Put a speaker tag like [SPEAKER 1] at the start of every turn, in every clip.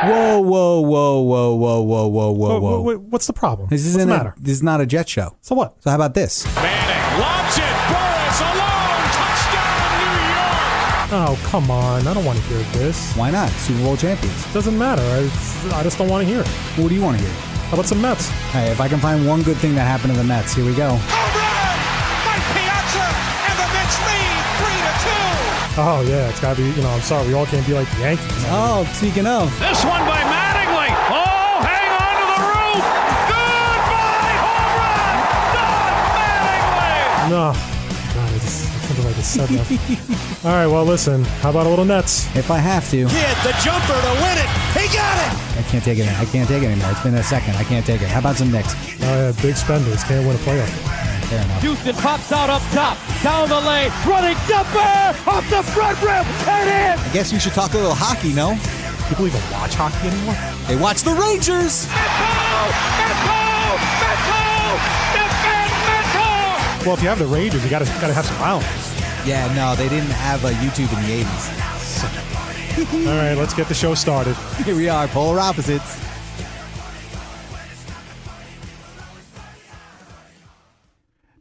[SPEAKER 1] Whoa, whoa, whoa, whoa, whoa, whoa, whoa, whoa, whoa.
[SPEAKER 2] What's the problem?
[SPEAKER 1] This
[SPEAKER 2] What's the matter?
[SPEAKER 1] This is not a Jet show.
[SPEAKER 2] So what?
[SPEAKER 1] So how about this?
[SPEAKER 3] Manning lobs it. Boris alone. Touchdown, New York.
[SPEAKER 2] Oh, come on. I don't want to hear this.
[SPEAKER 1] Why not? Super Bowl champions.
[SPEAKER 2] Doesn't matter. I just don't want to hear it.
[SPEAKER 1] What do you want to hear?
[SPEAKER 2] How about some Mets?
[SPEAKER 1] Hey, if I can find one good thing that happened to the Mets, here we go.
[SPEAKER 3] Home run. Mike Piazza. And the Mets lead 3-2.
[SPEAKER 2] Oh, yeah. It's got to be, I'm sorry. We all can't be like the Yankees.
[SPEAKER 1] Oh, speaking of.
[SPEAKER 3] This one by Mattingly. Oh, hang on to the roof. Goodbye, home run. Don Mattingly.
[SPEAKER 2] No. God, I can't believe I just said that. All right, well, listen. How about a little Nets?
[SPEAKER 1] If I have to.
[SPEAKER 3] Kid, the jumper to win it. He got it.
[SPEAKER 1] I can't take it. I can't take it anymore. It's been a second. I can't take it. How about some Knicks?
[SPEAKER 2] Oh, yeah. Big spenders. Can't win a playoff.
[SPEAKER 1] Fair enough.
[SPEAKER 4] Houston pops out up top, down the lane, running jumper off the front rim, and in.
[SPEAKER 1] I guess we should talk a little hockey, no?
[SPEAKER 2] People even watch hockey anymore?
[SPEAKER 1] They watch the Rangers.
[SPEAKER 2] Well, if you have the Rangers, you gotta have some Islanders.
[SPEAKER 1] Yeah, no, they didn't have a YouTube in the 80s.
[SPEAKER 2] All right, let's get the show started.
[SPEAKER 1] Here we are, polar opposites.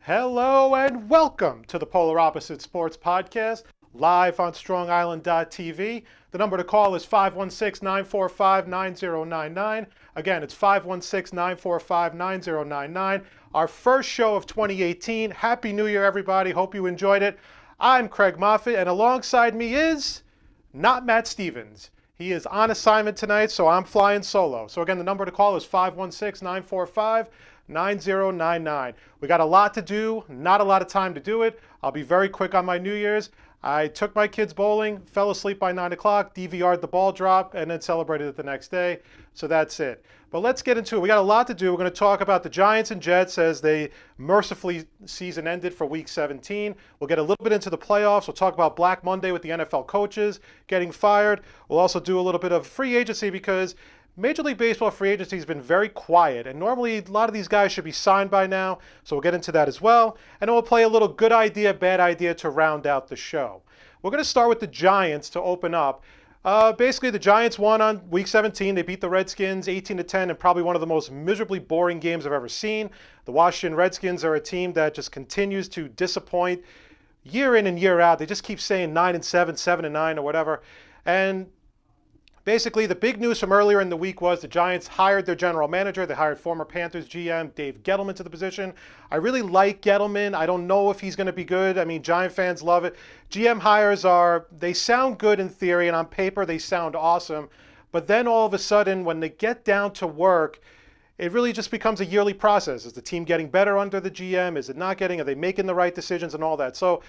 [SPEAKER 5] Hello and welcome to the Polar Opposite Sports Podcast, live on StrongIsland.tv. The number to call is 516-945-9099. Again, it's 516-945-9099. Our first show of 2018. Happy New Year, everybody. Hope you enjoyed it. I'm Craig Moffitt, and alongside me is not Matt Stevens. He is on assignment tonight, so I'm flying solo. So again, the number to call is 516-945-9099. We got a lot to do, not a lot of time to do it. I'll be very quick on my New Year's. I took my kids bowling, fell asleep by 9 o'clock, DVR'd the ball drop, and then celebrated it the next day. So that's it. But let's get into it. We got a lot to do. We're going to talk about the Giants and Jets as they mercifully season ended for Week 17. We'll get a little bit into the playoffs. We'll talk about Black Monday with the NFL coaches getting fired. We'll also do a little bit of free agency because Major League Baseball free agency has been very quiet, and normally a lot of these guys should be signed by now, so we'll get into that as well. And then we'll play a little good idea, bad idea to round out the show. We're going to start with the Giants to open up. Basically, the Giants won on Week 17. They beat the Redskins 18-10 in probably one of the most miserably boring games I've ever seen. The Washington Redskins are a team that just continues to disappoint year in and year out. They just keep saying 9-7, 7-9, or whatever. And basically, the big news from earlier in the week was the Giants hired their general manager. They hired former Panthers GM Dave Gettleman to the position. I really like Gettleman. I don't know if he's going to be good. I mean, Giant fans love it. GM hires they sound good in theory, and on paper they sound awesome. But then all of a sudden, when they get down to work, it really just becomes a yearly process. Is the team getting better under the GM? Is it not getting? Are they making the right decisions and all that? So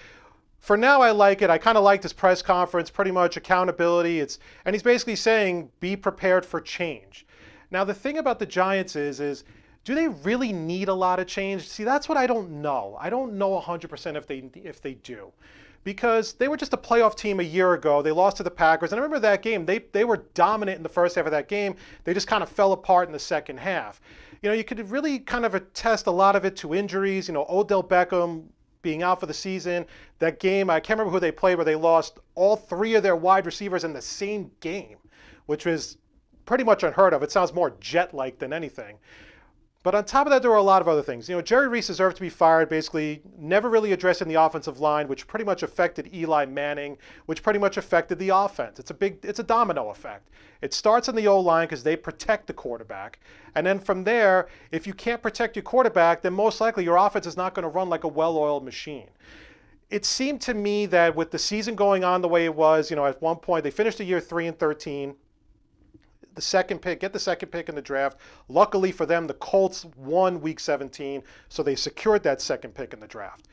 [SPEAKER 5] for now, I like it. I kind of like this press conference, pretty much accountability. And he's basically saying, be prepared for change. Now, the thing about the Giants is do they really need a lot of change? See, that's what I don't know. I don't know 100% if they do. Because they were just a playoff team a year ago. They lost to the Packers. And I remember that game. They were dominant in the first half of that game. They just kind of fell apart in the second half. You could really kind of attest a lot of it to injuries. Odell Beckham being out for the season. That game, I can't remember who they played, where they lost all three of their wide receivers in the same game, which was pretty much unheard of. It sounds more Jet-like than anything. But on top of that, there were a lot of other things. Jerry Reese deserved to be fired, basically never really addressing the offensive line, which pretty much affected Eli Manning, which pretty much affected the offense. It's a domino effect. It starts in the O-line because they protect the quarterback. And then from there, if you can't protect your quarterback, then most likely your offense is not going to run like a well-oiled machine. It seemed to me that with the season going on the way it was, at one point they finished the year 3-13. The second pick in the draft. Luckily for them, the Colts won Week 17, so they secured that second pick in the draft.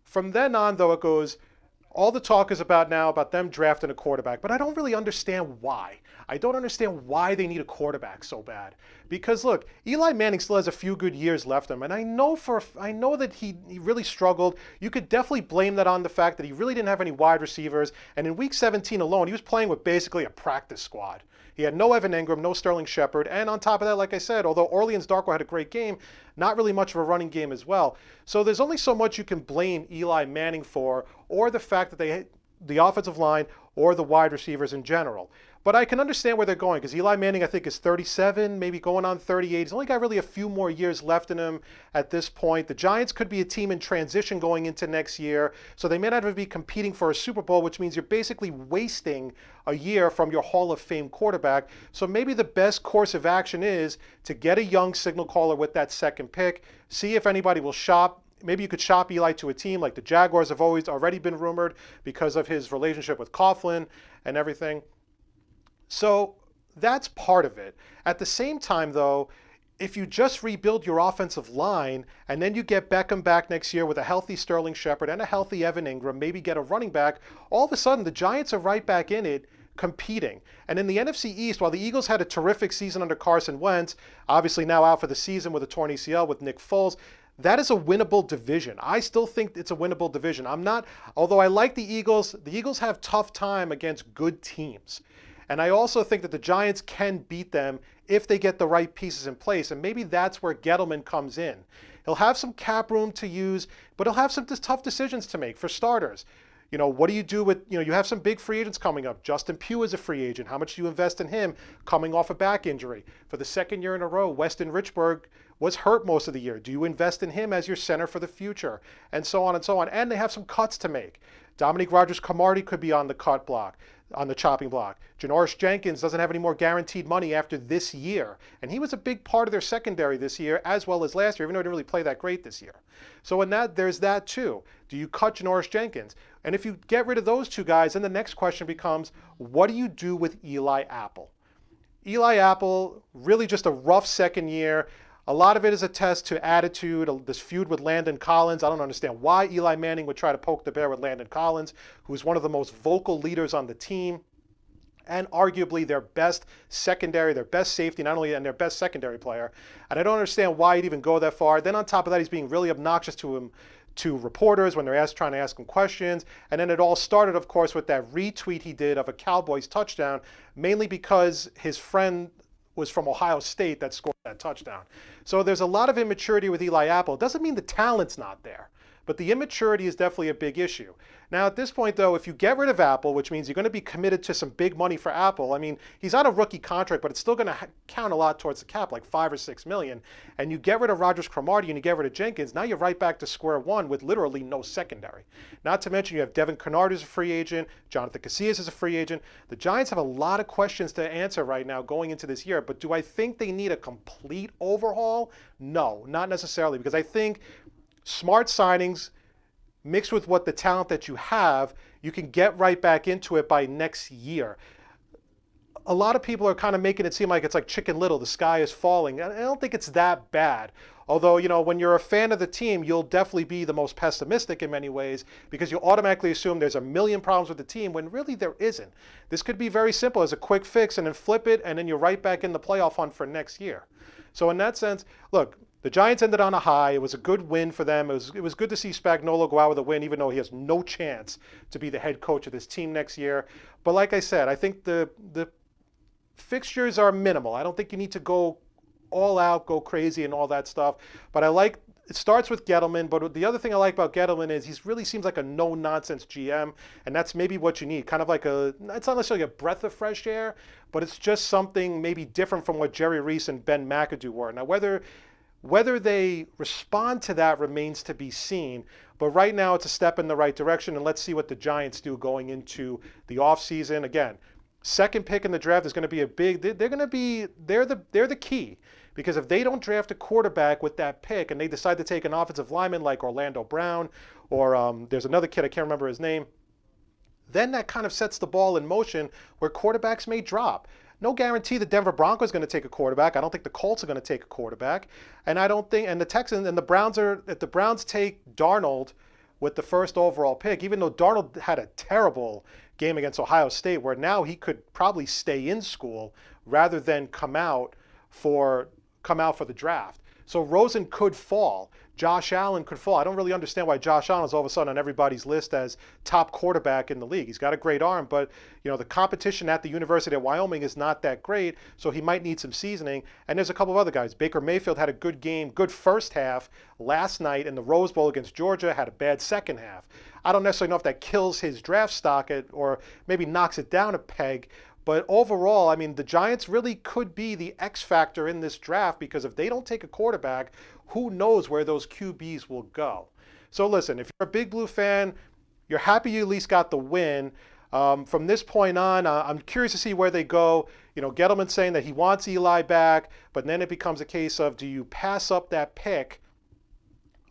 [SPEAKER 5] From then on, though, it goes, all the talk is about them drafting a quarterback, but I don't really understand why. I don't understand why they need a quarterback so bad. Because look, Eli Manning still has a few good years left in him, and I know that he really struggled. You could definitely blame that on the fact that he really didn't have any wide receivers, and in Week 17 alone, he was playing with basically a practice squad. He had no Evan Ingram, no Sterling Shepard, and on top of that, like I said, although Orleans Darkwa had a great game, not really much of a running game as well. So there's only so much you can blame Eli Manning for, or the fact that the offensive line or the wide receivers in general. But I can understand where they're going because Eli Manning, I think, is 37, maybe going on 38. He's only got really a few more years left in him at this point. The Giants could be a team in transition going into next year, so they may not even be competing for a Super Bowl, which means you're basically wasting a year from your Hall of Fame quarterback. So maybe the best course of action is to get a young signal caller with that second pick, see if anybody will shop. Maybe you could shop Eli to a team like the Jaguars have already been rumored because of his relationship with Coughlin and everything. So that's part of it. At the same time, though, if you just rebuild your offensive line and then you get Beckham back next year with a healthy Sterling Shepard and a healthy Evan Ingram, maybe get a running back, all of a sudden the Giants are right back in it competing. And in the NFC East, while the Eagles had a terrific season under Carson Wentz, obviously now out for the season with a torn ACL with Nick Foles, that is a winnable division. I still think it's a winnable division. Although I like the Eagles have tough time against good teams. And I also think that the Giants can beat them if they get the right pieces in place. And maybe that's where Gettleman comes in. He'll have some cap room to use, but he'll have some tough decisions to make. For starters, what do you do with, you have some big free agents coming up. Justin Pugh is a free agent. How much do you invest in him coming off a back injury? For the second year in a row, Weston Richburg was hurt most of the year. Do you invest in him as your center for the future? And so on and so on. And they have some cuts to make. Dominique Rodgers-Cromartie could be on the chopping block. Janoris Jenkins doesn't have any more guaranteed money after this year. And he was a big part of their secondary this year, as well as last year, even though he didn't really play that great this year. So there's that too. Do you cut Janoris Jenkins? And if you get rid of those two guys, then the next question becomes, what do you do with Eli Apple? Eli Apple, really just a rough second year. A lot of it is a test to attitude, this feud with Landon Collins. I don't understand why Eli Manning would try to poke the bear with Landon Collins, who's one of the most vocal leaders on the team and arguably their best secondary, their best safety, not only and their best secondary player. And I don't understand why he'd even go that far. Then on top of that, he's being really obnoxious to reporters when they're trying to ask him questions. And then it all started, of course, with that retweet he did of a Cowboys touchdown, mainly because his friend was from Ohio State that scored that touchdown. So there's a lot of immaturity with Eli Apple. It doesn't mean the talent's not there, but the immaturity is definitely a big issue. Now at this point though, if you get rid of Apple, which means you're going to be committed to some big money for Apple, I mean, he's on a rookie contract, but it's still going to count a lot towards the cap, like $5 or $6 million, and you get rid of Rodgers-Cromartie and you get rid of Jenkins, now you're right back to square one with literally no secondary. Not to mention you have Devin Kennard as a free agent, Jonathan Casillas is a free agent. The Giants have a lot of questions to answer right now going into this year, but do I think they need a complete overhaul? No, not necessarily, because I think smart signings mixed with the talent that you have, you can get right back into it by next year. A lot of people are kind of making it seem like it's like Chicken Little, the sky is falling. I don't think it's that bad. Although, when you're a fan of the team, you'll definitely be the most pessimistic in many ways because you automatically assume there's a million problems with the team when really there isn't. This could be very simple as a quick fix and then flip it and then you're right back in the playoff hunt for next year. So in that sense, look, the Giants ended on a high. It was a good win for them. It was good to see Spagnuolo go out with a win, even though he has no chance to be the head coach of this team next year. But like I said, I think the fixtures are minimal. I don't think you need to go all out, go crazy and all that stuff. But it starts with Gettleman, but the other thing I like about Gettleman is he really seems like a no-nonsense GM, and that's maybe what you need. Kind of like it's not necessarily a breath of fresh air, but it's just something maybe different from what Jerry Reese and Ben McAdoo were. Now, whether they respond to that remains to be seen, but right now it's a step in the right direction, and let's see what the Giants do going into the offseason. Again, second pick in the draft is going to be they're the key. Because if they don't draft a quarterback with that pick and they decide to take an offensive lineman like Orlando Brown or there's another kid, I can't remember his name, then that kind of sets the ball in motion where quarterbacks may drop. No guarantee the Denver Broncos are going to take a quarterback. I don't think the Colts are going to take a quarterback. And I don't think, and the Texans and the Browns if the Browns take Darnold with the first overall pick, even though Darnold had a terrible game against Ohio State where now he could probably stay in school rather than come out for the draft. So Rosen could fall. Josh Allen could fall. I don't really understand why Josh Allen is all of a sudden on everybody's list as top quarterback in the league. He's got a great arm, but the competition at the University of Wyoming is not that great, so he might need some seasoning. And there's a couple of other guys. Baker Mayfield had a good game, good first half last night in the Rose Bowl against Georgia, had a bad second half. I don't necessarily know if that kills his draft stock or maybe knocks it down a peg, But overall, I mean, the Giants really could be the X factor in this draft, because if they don't take a quarterback, who knows where those QBs will go. So listen, if you're a Big Blue fan, you're happy you at least got the win. From this point on, I'm curious to see where they go. You know, Gettleman's saying that he wants Eli back, but then it becomes a case of, do you pass up that pick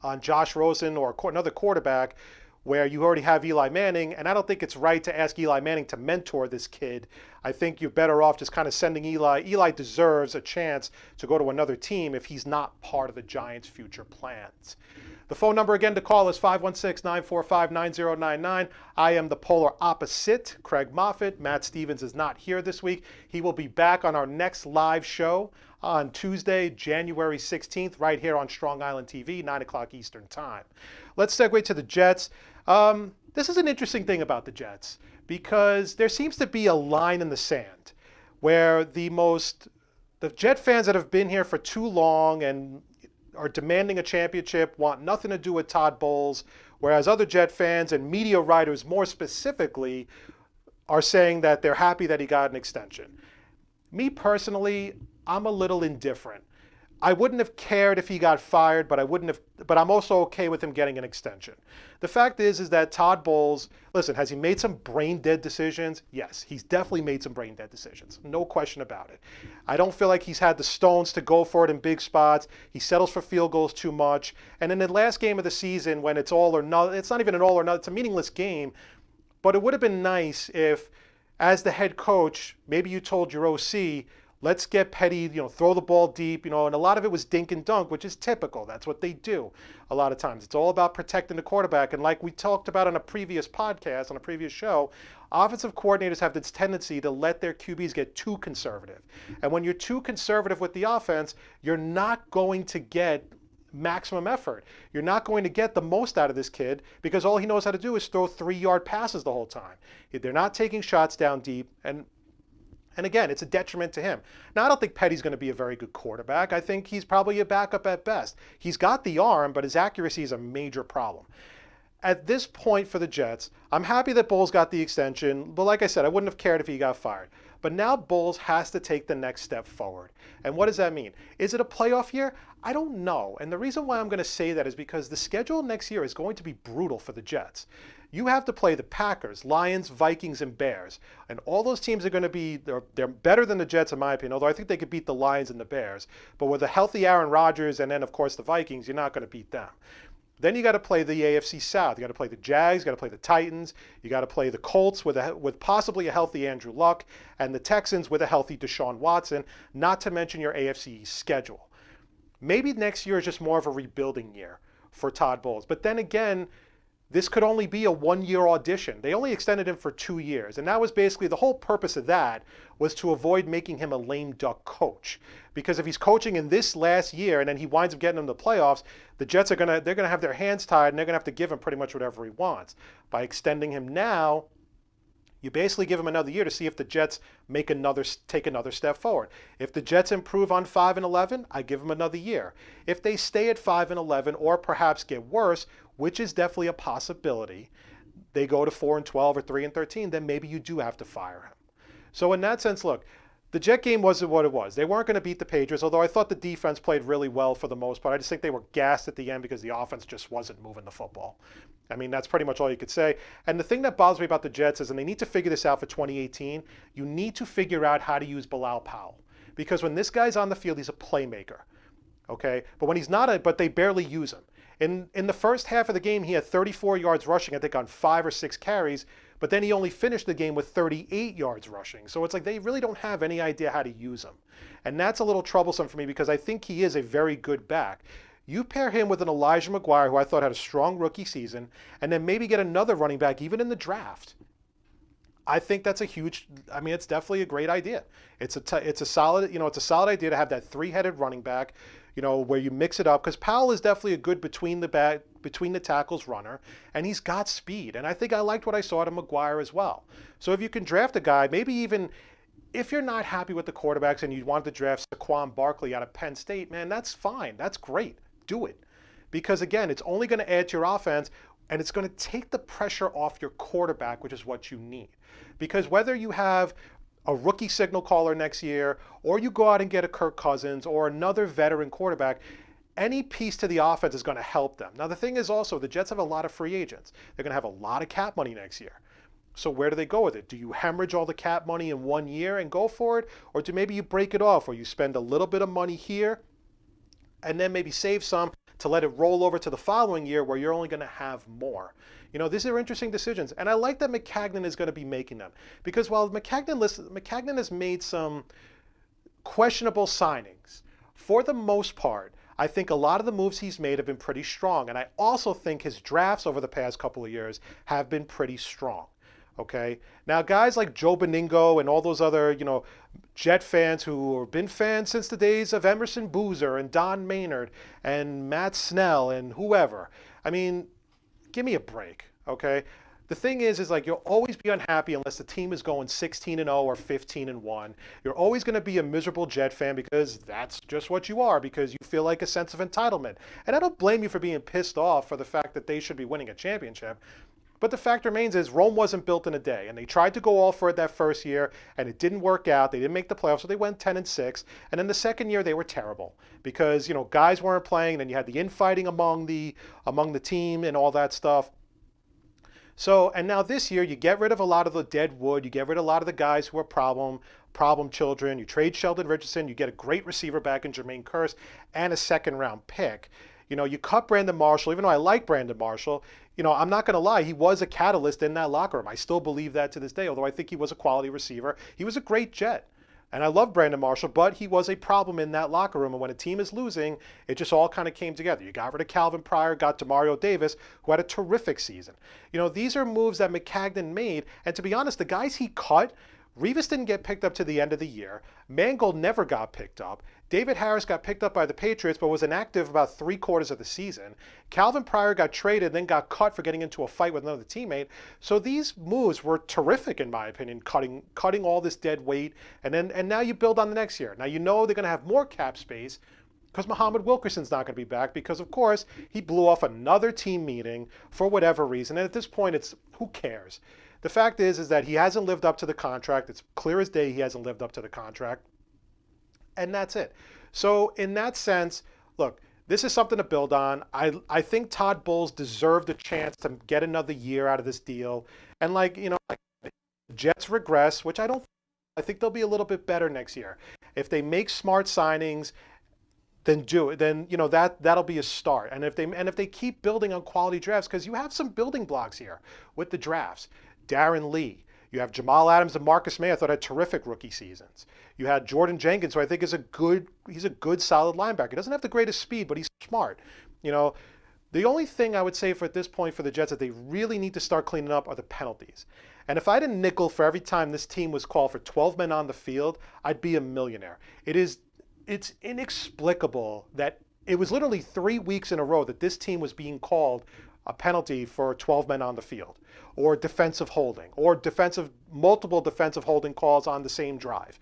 [SPEAKER 5] on Josh Rosen or another quarterback where you already have Eli Manning? And I don't think it's right to ask Eli Manning to mentor this kid. I think you're better off just kind of sending Eli. Eli deserves a chance to go to another team if he's not part of the Giants' future plans. The phone number again to call is 516-945-9099. I am the polar opposite, Craig Moffitt. Matt Stevens is not here this week. He will be back on our next live show on Tuesday, January 16th, right here on Strong Island TV, 9 o'clock Eastern Time. Let's segue to the Jets. This is an interesting thing about the Jets, because there seems to be a line in the sand where the Jet fans that have been here for too long and are demanding a championship want nothing to do with Todd Bowles, whereas other Jet fans and media writers more specifically are saying that they're happy that he got an extension. Me personally, I'm a little indifferent. I wouldn't have cared if he got fired, but I'm also okay with him getting an extension. The fact is that Todd Bowles, listen, has he made some brain dead decisions? Yes, he's definitely made some brain dead decisions. No question about it. I don't feel like he's had the stones to go for it in big spots. He settles for field goals too much. And in the last game of the season, when it's all or nothing, it's not even an all or nothing, it's a meaningless game. But it would have been nice if, as the head coach, maybe you told your OC, let's get Petty, throw the ball deep, and a lot of it was dink and dunk, which is typical. That's what they do a lot of times. It's all about protecting the quarterback. And like we talked about on a previous podcast, on a previous show, offensive coordinators have this tendency to let their QBs get too conservative. And when you're too conservative with the offense, you're not going to get maximum effort. You're not going to get the most out of this kid, because all he knows how to do is throw 3-yard passes the whole time. They're not taking shots down deep, and again, it's a detriment to him. Now, I don't think Petty's going to be a very good quarterback. I think he's probably a backup at best. He's got the arm, but his accuracy is a major problem. At this point for the Jets, I'm happy that Bowles got the extension, but like I said, I wouldn't have cared if he got fired. But now Bowles has to take the next step forward. And what does that mean? Is it a playoff year? I don't know. And the reason why I'm going to say that is because the schedule next year is going to be brutal for the Jets. You have to play the Packers, Lions, Vikings, and Bears. And all those teams are going to be, they're better than the Jets in my opinion, although I think they could beat the Lions and the Bears. But with a healthy Aaron Rodgers and then, of course, the Vikings, you're not going to beat them. Then you got to play the AFC South. You got to play the Jags, you got to play the Titans, you got to play the Colts with possibly a healthy Andrew Luck, and the Texans with a healthy Deshaun Watson, not to mention your AFC schedule. Maybe next year is just more of a rebuilding year for Todd Bowles. But then again, this could only be a one-year audition. They only extended him for 2 years. And that was basically the whole purpose of that, was to avoid making him a lame duck coach. Because if he's coaching in this last year and then he winds up getting them to the playoffs, the Jets they're gonna have their hands tied and they're gonna have to give him pretty much whatever he wants. By extending him now, you basically give him another year to see if the Jets take another step forward. If the Jets improve on 5-11, I give them another year. If they stay at 5-11 or perhaps get worse, which is definitely a possibility, they go to 4-12 or 3-13, then maybe you do have to fire him. So in that sense, look, the Jet game wasn't what it was. They weren't going to beat the Patriots, although I thought the defense played really well for the most part. I just think they were gassed at the end because the offense just wasn't moving the football. I mean, that's pretty much all you could say. And the thing that bothers me about the Jets is, and they need to figure this out for 2018, you need to figure out how to use Bilal Powell. Because when this guy's on the field, he's a playmaker. Okay? But when he's not, but they barely use him. In the first half of the game, he had 34 yards rushing, I think, on 5 or 6 carries. But then he only finished the game with 38 yards rushing. So it's like they really don't have any idea how to use him. And that's a little troublesome for me because I think he is a very good back. You pair him with an Elijah McGuire, who I thought had a strong rookie season, and then maybe get another running back, even in the draft. I think that's it's definitely a great idea. It's a solid idea to have that 3-headed running back, where you mix it up, because Powell is definitely a good between the tackles runner, and he's got speed. And I think I liked what I saw to McGuire as well. So if you can draft a guy, maybe even if you're not happy with the quarterbacks and you want to draft Saquon Barkley out of Penn State, man, that's fine. That's great. Do it. Because again, it's only going to add to your offense, and it's going to take the pressure off your quarterback, which is what you need. Because whether you have a rookie signal caller next year, or you go out and get a Kirk Cousins or another veteran quarterback, any piece to the offense is going to help them. Now, the thing is also, the Jets have a lot of free agents. They're going to have a lot of cap money next year. So where do they go with it? Do you hemorrhage all the cap money in 1 year and go for it? Or do maybe you break it off, or you spend a little bit of money here and then maybe save some to let it roll over to the following year where you're only going to have more? You know, these are interesting decisions. And I like that Maccagnan is going to be making them. Because while Maccagnan has made some questionable signings, for the most part, I think a lot of the moves he's made have been pretty strong. And I also think his drafts over the past couple of years have been pretty strong. Okay. Now, guys like Joe Beningo and all those other, Jet fans who have been fans since the days of Emerson Boozer and Don Maynard and Matt Snell and whoever. I mean, give me a break. Okay. The thing is like you'll always be unhappy unless the team is going 16-0 or 15-1. You're always going to be a miserable Jet fan because that's just what you are, because you feel like a sense of entitlement. And I don't blame you for being pissed off for the fact that they should be winning a championship. But the fact remains is Rome wasn't built in a day, and they tried to go all for it that first year, and it didn't work out. They didn't make the playoffs, so they went 10-6. And then the second year they were terrible because guys weren't playing, and then you had the infighting among the team and all that stuff. So, and now this year you get rid of a lot of the dead wood, you get rid of a lot of the guys who are problem children. You trade Sheldon Richardson, you get a great receiver back in Jermaine Kearse, and a second-round pick. You cut Brandon Marshall. Even though I like Brandon Marshall, I'm not going to lie, he was a catalyst in that locker room. I still believe that to this day, although I think he was a quality receiver. He was a great Jet. And I love Brandon Marshall, but he was a problem in that locker room. And when a team is losing, it just all kind of came together. You got rid of Calvin Pryor, got Demario Davis, who had a terrific season. These are moves that Maccagnan made. And to be honest, the guys he cut, Revis didn't get picked up to the end of the year. Mangold never got picked up. David Harris got picked up by the Patriots, but was inactive about 3/4 of the season. Calvin Pryor got traded, then got cut for getting into a fight with another teammate. So these moves were terrific, in my opinion, cutting all this dead weight. And now you build on the next year. Now they're going to have more cap space because Muhammad Wilkerson's not going to be back because, of course, he blew off another team meeting for whatever reason. And at this point, it's who cares? The fact is that he hasn't lived up to the contract. It's clear as day he hasn't lived up to the contract. And that's it. So in that sense, look, this is something to build on. I think Todd Bowles deserved a chance to get another year out of this deal. And Jets regress, which I think they'll be a little bit better next year. If they make smart signings, then do it. Then that'll be a start. And if they keep building on quality drafts, because you have some building blocks here with the drafts. Darren Lee. You have Jamal Adams and Marcus May, I thought had terrific rookie seasons. You had Jordan Jenkins, who I think is he's a good solid linebacker. He doesn't have the greatest speed, but he's smart. The only thing I would say at this point for the Jets that they really need to start cleaning up are the penalties. And if I had a nickel for every time this team was called for 12 men on the field, I'd be a millionaire. It's inexplicable that it was literally 3 weeks in a row that this team was being called a penalty for 12 men on the field, or defensive holding, or multiple defensive holding calls on the same drive.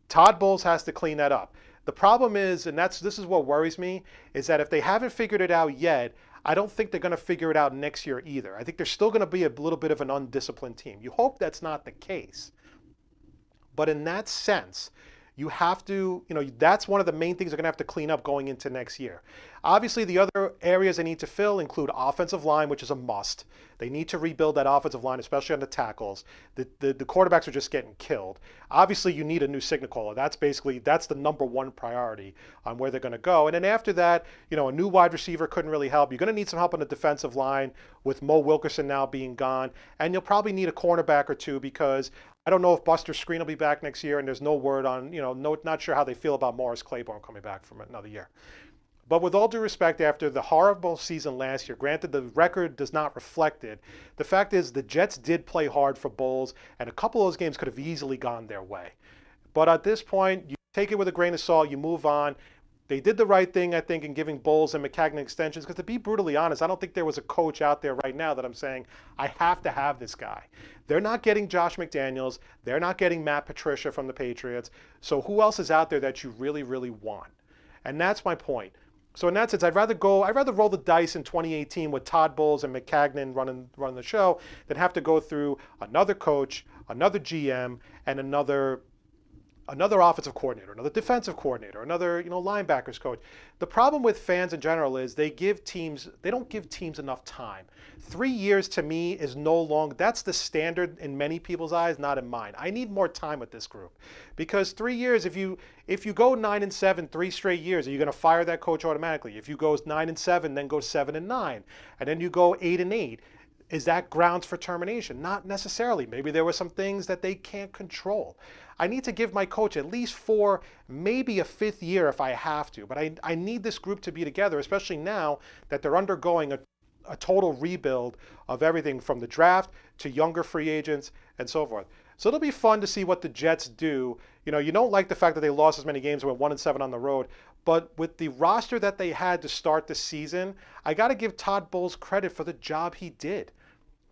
[SPEAKER 5] Todd Bowles has to clean that up. The problem is, and this is what worries me, is that if they haven't figured it out yet, I don't think they're going to figure it out next year either. I think they're still going to be a little bit of an undisciplined team. You hope that's not the case. But in that sense, you have to, that's one of the main things they're going to have to clean up going into next year. Obviously, the other areas they need to fill include offensive line, which is a must. They need to rebuild that offensive line, especially on the tackles. The quarterbacks are just getting killed. Obviously, you need a new signal caller. That's the number one priority on where they're going to go. And then after that, a new wide receiver couldn't really help. You're going to need some help on the defensive line with Mo Wilkerson now being gone. And you'll probably need a cornerback or two because I don't know if Buster Skrine will be back next year, and there's no word on, not sure how they feel about Morris Claiborne coming back from another year. But with all due respect, after the horrible season last year, granted the record does not reflect it, the fact is the Jets did play hard for Bowles, and a couple of those games could have easily gone their way. But at this point, you take it with a grain of salt, you move on. They did the right thing, I think, in giving Bowles and Maccagnan extensions, because to be brutally honest, I don't think there was a coach out there right now that I'm saying, I have to have this guy. They're not getting Josh McDaniels. They're not getting Matt Patricia from the Patriots. So who else is out there that you really, really want? And that's my point. So in that sense, I'd rather roll the dice in 2018 with Todd Bowles and Maccagnan running the show than have to go through another coach, another GM, and another offensive coordinator, another defensive coordinator, another linebackers coach. The problem with fans in general is they don't give teams enough time. 3 years to me is no longer, that's the standard in many people's eyes, not in mine. I need more time with this group because 3 years, if you go 9-7 3 straight years, are you going to fire that coach automatically? If you go 9-7, then go 7-9, and then you go 8-8. Is that grounds for termination? Not necessarily. Maybe there were some things that they can't control. I need to give my coach at least 4, maybe a 5th year if I have to. But I need this group to be together, especially now that they're undergoing a total rebuild of everything from the draft to younger free agents and so forth. So it'll be fun to see what the Jets do. You don't like the fact that they lost as many games and went 1-7 on the road. But with the roster that they had to start the season, I got to give Todd Bowles credit for the job he did.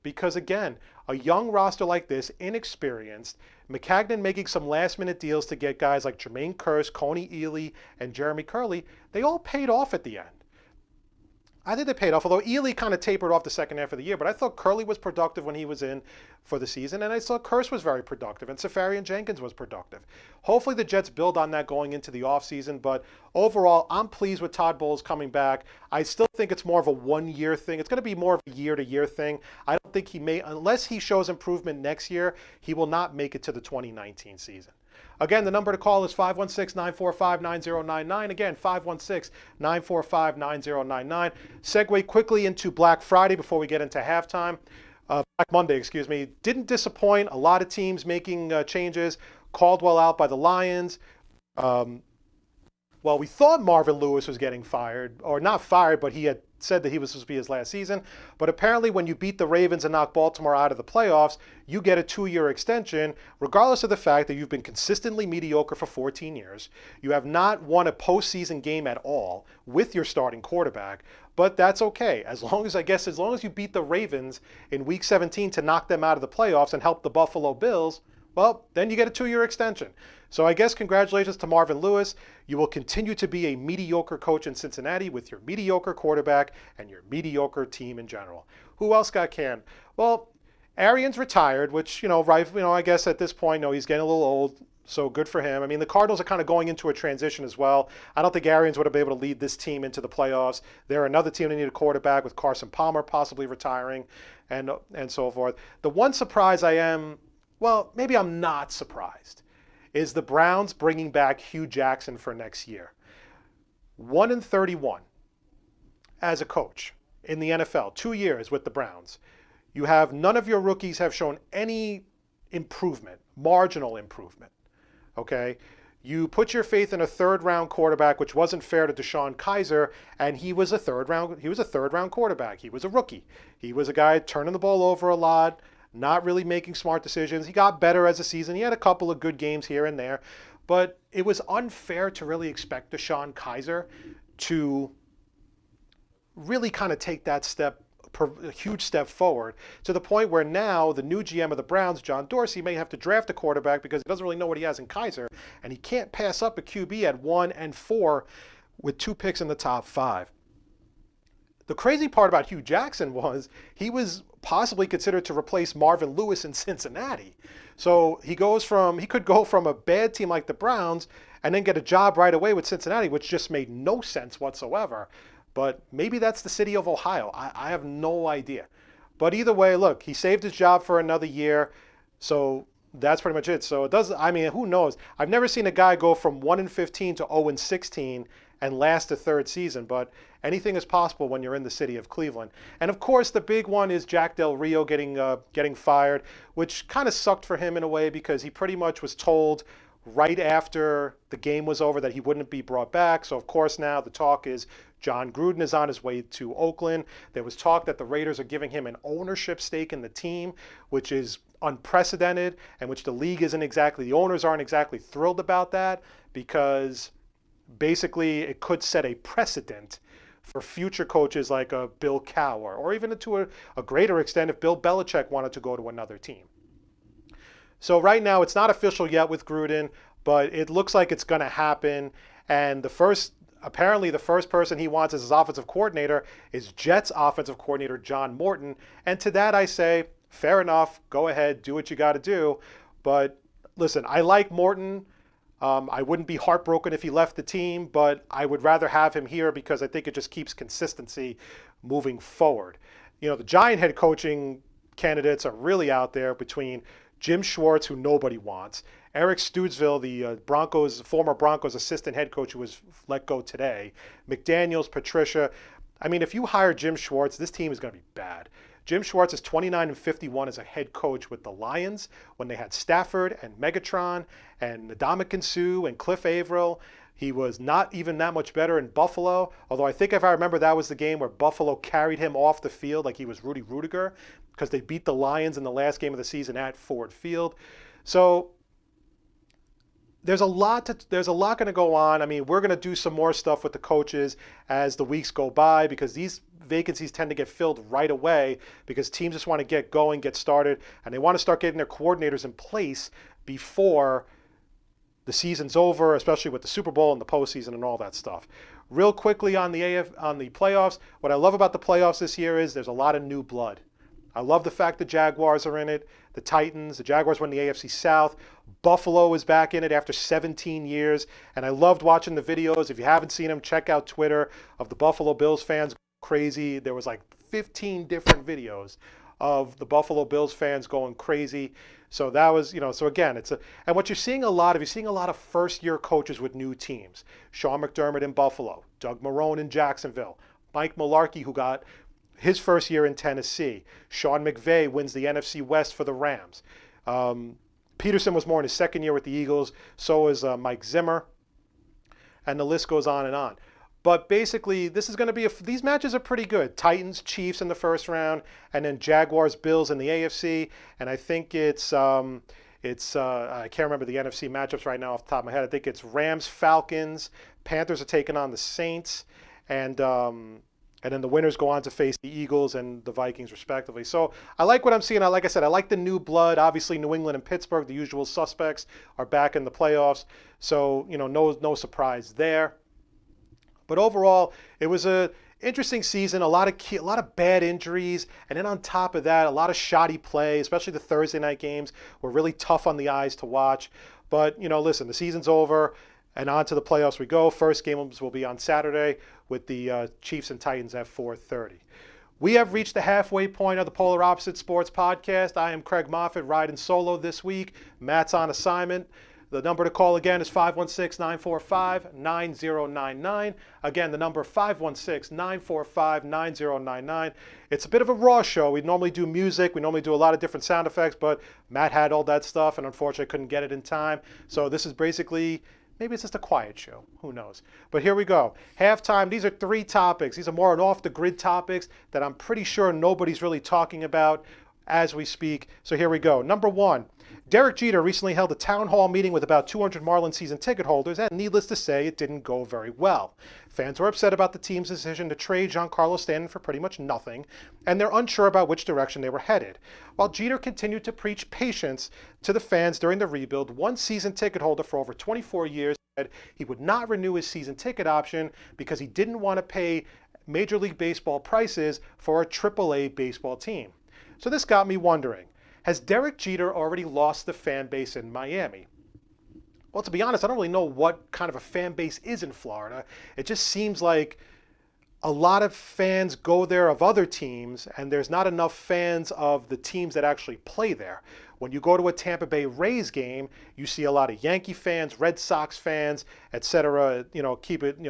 [SPEAKER 5] Because again, a young roster like this, inexperienced, Maccagnan making some last-minute deals to get guys like Jermaine Kearse, Coney Ely, and Jeremy Curley, they all paid off at the end. I think they paid off, although Ely kind of tapered off the second half of the year. But I thought Curley was productive when he was in for the season, and I thought Kearse was very productive, and Safarian Jenkins was productive. Hopefully the Jets build on that going into the offseason, but overall, I'm pleased with Todd Bowles coming back. I still think it's more of a one-year thing. It's going to be more of a year-to-year thing. I don't think unless he shows improvement next year, he will not make it to the 2019 season. Again, the number to call is 516-945-9099. Again, 516-945-9099. Segue quickly into Black Friday before we get into halftime. Black Monday, excuse me. Didn't disappoint. A lot of teams making changes. Caldwell out by the Lions. Well, we thought Marvin Lewis was getting fired, or not fired, but he had said that he was supposed to be his last season. But apparently when you beat the Ravens and knock Baltimore out of the playoffs, you get a 2-year extension, regardless of the fact that you've been consistently mediocre for 14 years. You have not won a postseason game at all with your starting quarterback, but that's okay. As long as you beat the Ravens in Week 17 to knock them out of the playoffs and help the Buffalo Bills, well, then you get a 2-year extension. So I guess congratulations to Marvin Lewis. You will continue to be a mediocre coach in Cincinnati with your mediocre quarterback and your mediocre team in general. Who else got canned? Well, Arians retired, which, I guess at this point, he's getting a little old, so good for him. I mean, the Cardinals are kind of going into a transition as well. I don't think Arians would have been able to lead this team into the playoffs. They're another team that need a quarterback with Carson Palmer possibly retiring and so forth. The one surprise maybe I'm not surprised, is the Browns bringing back Hugh Jackson for next year. 1-31 as a coach in the NFL, 2 years with the Browns. You have none of your rookies have shown any improvement, marginal improvement. Okay? You put your faith in a third-round quarterback, which wasn't fair to DeShone Kizer, and he was a third-round quarterback. He was a rookie. He was a guy turning the ball over a lot, not really making smart decisions. He got better as a season. He had a couple of good games here and there, but it was unfair to really expect DeShone Kizer to really kind of take that a huge step forward, to the point where now the new GM of the Browns, John Dorsey, may have to draft a quarterback because he doesn't really know what he has in Kizer, and he can't pass up a QB at 1 and 4 with 2 picks in the top 5. The crazy part about Hugh Jackson was he was possibly considered to replace Marvin Lewis in Cincinnati. So he could go from a bad team like the Browns and then get a job right away with Cincinnati, which just made no sense whatsoever. But maybe that's the city of Ohio. I have no idea. But either way, look, he saved his job for another year. So that's pretty much it. So who knows? I've never seen a guy go from 1-15 to 0-16 and last a third season, but anything is possible when you're in the city of Cleveland. And of course, the big one is Jack Del Rio getting fired, which kind of sucked for him in a way because he pretty much was told right after the game was over that he wouldn't be brought back. So of course now the talk is John Gruden is on his way to Oakland. There was talk that the Raiders are giving him an ownership stake in the team, which is unprecedented, and which the owners aren't exactly thrilled about that, because basically it could set a precedent for future coaches like a Bill Cowher, or even to a greater extent if Bill Belichick wanted to go to another team. So right now it's not official yet with Gruden, but it looks like it's going to happen. And the first apparently the first person he wants as his offensive coordinator is Jets offensive coordinator John Morton. And to that I say, fair enough, go ahead, do what you got to do. But listen, I like Morton. I wouldn't be heartbroken if he left the team, but I would rather have him here because I think it just keeps consistency moving forward. The Giant head coaching candidates are really out there between Jim Schwartz, who nobody wants, Eric Stootsville, the former Broncos assistant head coach who was let go today, McDaniels, Patricia. I mean, if you hire Jim Schwartz, this team is going to be bad. Jim Schwartz is 29-51 as a head coach with the Lions when they had Stafford and Megatron and Ndamukong Suh and Cliff Averill. He was not even that much better in Buffalo, although I think if I remember that was the game where Buffalo carried him off the field like he was Rudy Rudiger because they beat the Lions in the last game of the season at Ford Field. So there's a lot going to go on. I mean, we're going to do some more stuff with the coaches as the weeks go by because these vacancies tend to get filled right away because teams just want to get going, get started, and they want to start getting their coordinators in place before the season's over, especially with the Super Bowl and the postseason and all that stuff. Real quickly on the playoffs, what I love about the playoffs this year is there's a lot of new blood. I love the fact the Jaguars are in it, the Titans, the Jaguars won the AFC South. Buffalo is back in it after 17 years, and I loved watching the videos. If you haven't seen them, check out Twitter of the Buffalo Bills fans crazy. There was like 15 different videos of the Buffalo Bills fans going crazy. So that was, so again, and what you're seeing a lot of first-year coaches with new teams. Sean McDermott in Buffalo, Doug Marrone in Jacksonville, Mike Mularkey, who got his first year in Tennessee. Sean McVay wins the NFC West for the Rams. Peterson was more in his second year with the Eagles. So is Mike Zimmer. And the list goes on and on. But basically, this is going to be these matches are pretty good. Titans, Chiefs in the first round, and then Jaguars, Bills in the AFC. And I think it's I can't remember the NFC matchups right now off the top of my head. I think it's Rams, Falcons, Panthers are taking on the Saints, and then the winners go on to face the Eagles and the Vikings respectively. So I like what I'm seeing. Like I said, I like the new blood. Obviously, New England and Pittsburgh, the usual suspects, are back in the playoffs. So no surprise there. But overall, it was a interesting season. A lot of bad injuries, and then on top of that, a lot of shoddy play. Especially the Thursday night games were really tough on the eyes to watch. But listen, the season's over, and on to the playoffs we go. First games will be on Saturday with the Chiefs and Titans at 4:30. We have reached the halfway point of the Polar Opposite Sports Podcast. I am Craig Moffitt, riding solo this week. Matt's on assignment. The number to call again is 516-945-9099. Again, the number 516-945-9099. It's a bit of a raw show. We normally do music. We normally do a lot of different sound effects, but Matt had all that stuff and unfortunately couldn't get it in time. So this is basically, maybe it's just a quiet show. Who knows? But here we go. Halftime. These are 3 topics. These are more off-the-grid topics that I'm pretty sure nobody's really talking about as we speak. So here we go. Number 1. Derek Jeter recently held a town hall meeting with about 200 Marlins season ticket holders, and needless to say, it didn't go very well. Fans were upset about the team's decision to trade Giancarlo Stanton for pretty much nothing, and they're unsure about which direction they were headed. While Jeter continued to preach patience to the fans during the rebuild, one season ticket holder for over 24 years said he would not renew his season ticket option because he didn't want to pay Major League Baseball prices for a AAA baseball team. So this got me wondering, has Derek Jeter already lost the fan base in Miami? Well, to be honest, I don't really know what kind of a fan base is in Florida. It just seems like a lot of fans go there of other teams, and there's not enough fans of the teams that actually play there. When you go to a Tampa Bay Rays game, you see a lot of Yankee fans, Red Sox fans, etc.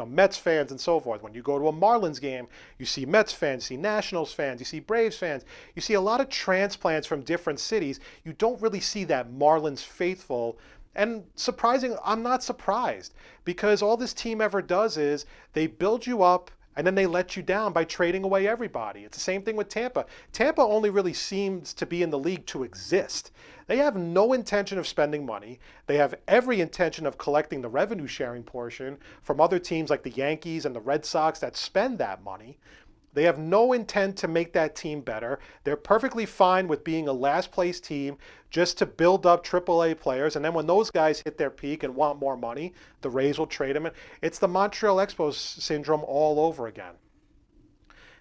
[SPEAKER 5] Mets fans and so forth. When you go to a Marlins game, you see Mets fans, you see Nationals fans, you see Braves fans. You see a lot of transplants from different cities. You don't really see that Marlins faithful. And surprising, I'm not surprised, because all this team ever does is they build you up and then they let you down by trading away everybody. It's the same thing with Tampa. Tampa only really seems to be in the league to exist. They have no intention of spending money. They have every intention of collecting the revenue sharing portion from other teams like the Yankees and the Red Sox that spend that money. They have no intent to make that team better. They're perfectly fine with being a last place team just to build up AAA players. And then when those guys hit their peak and want more money, the Rays will trade them. It's the Montreal Expos syndrome all over again.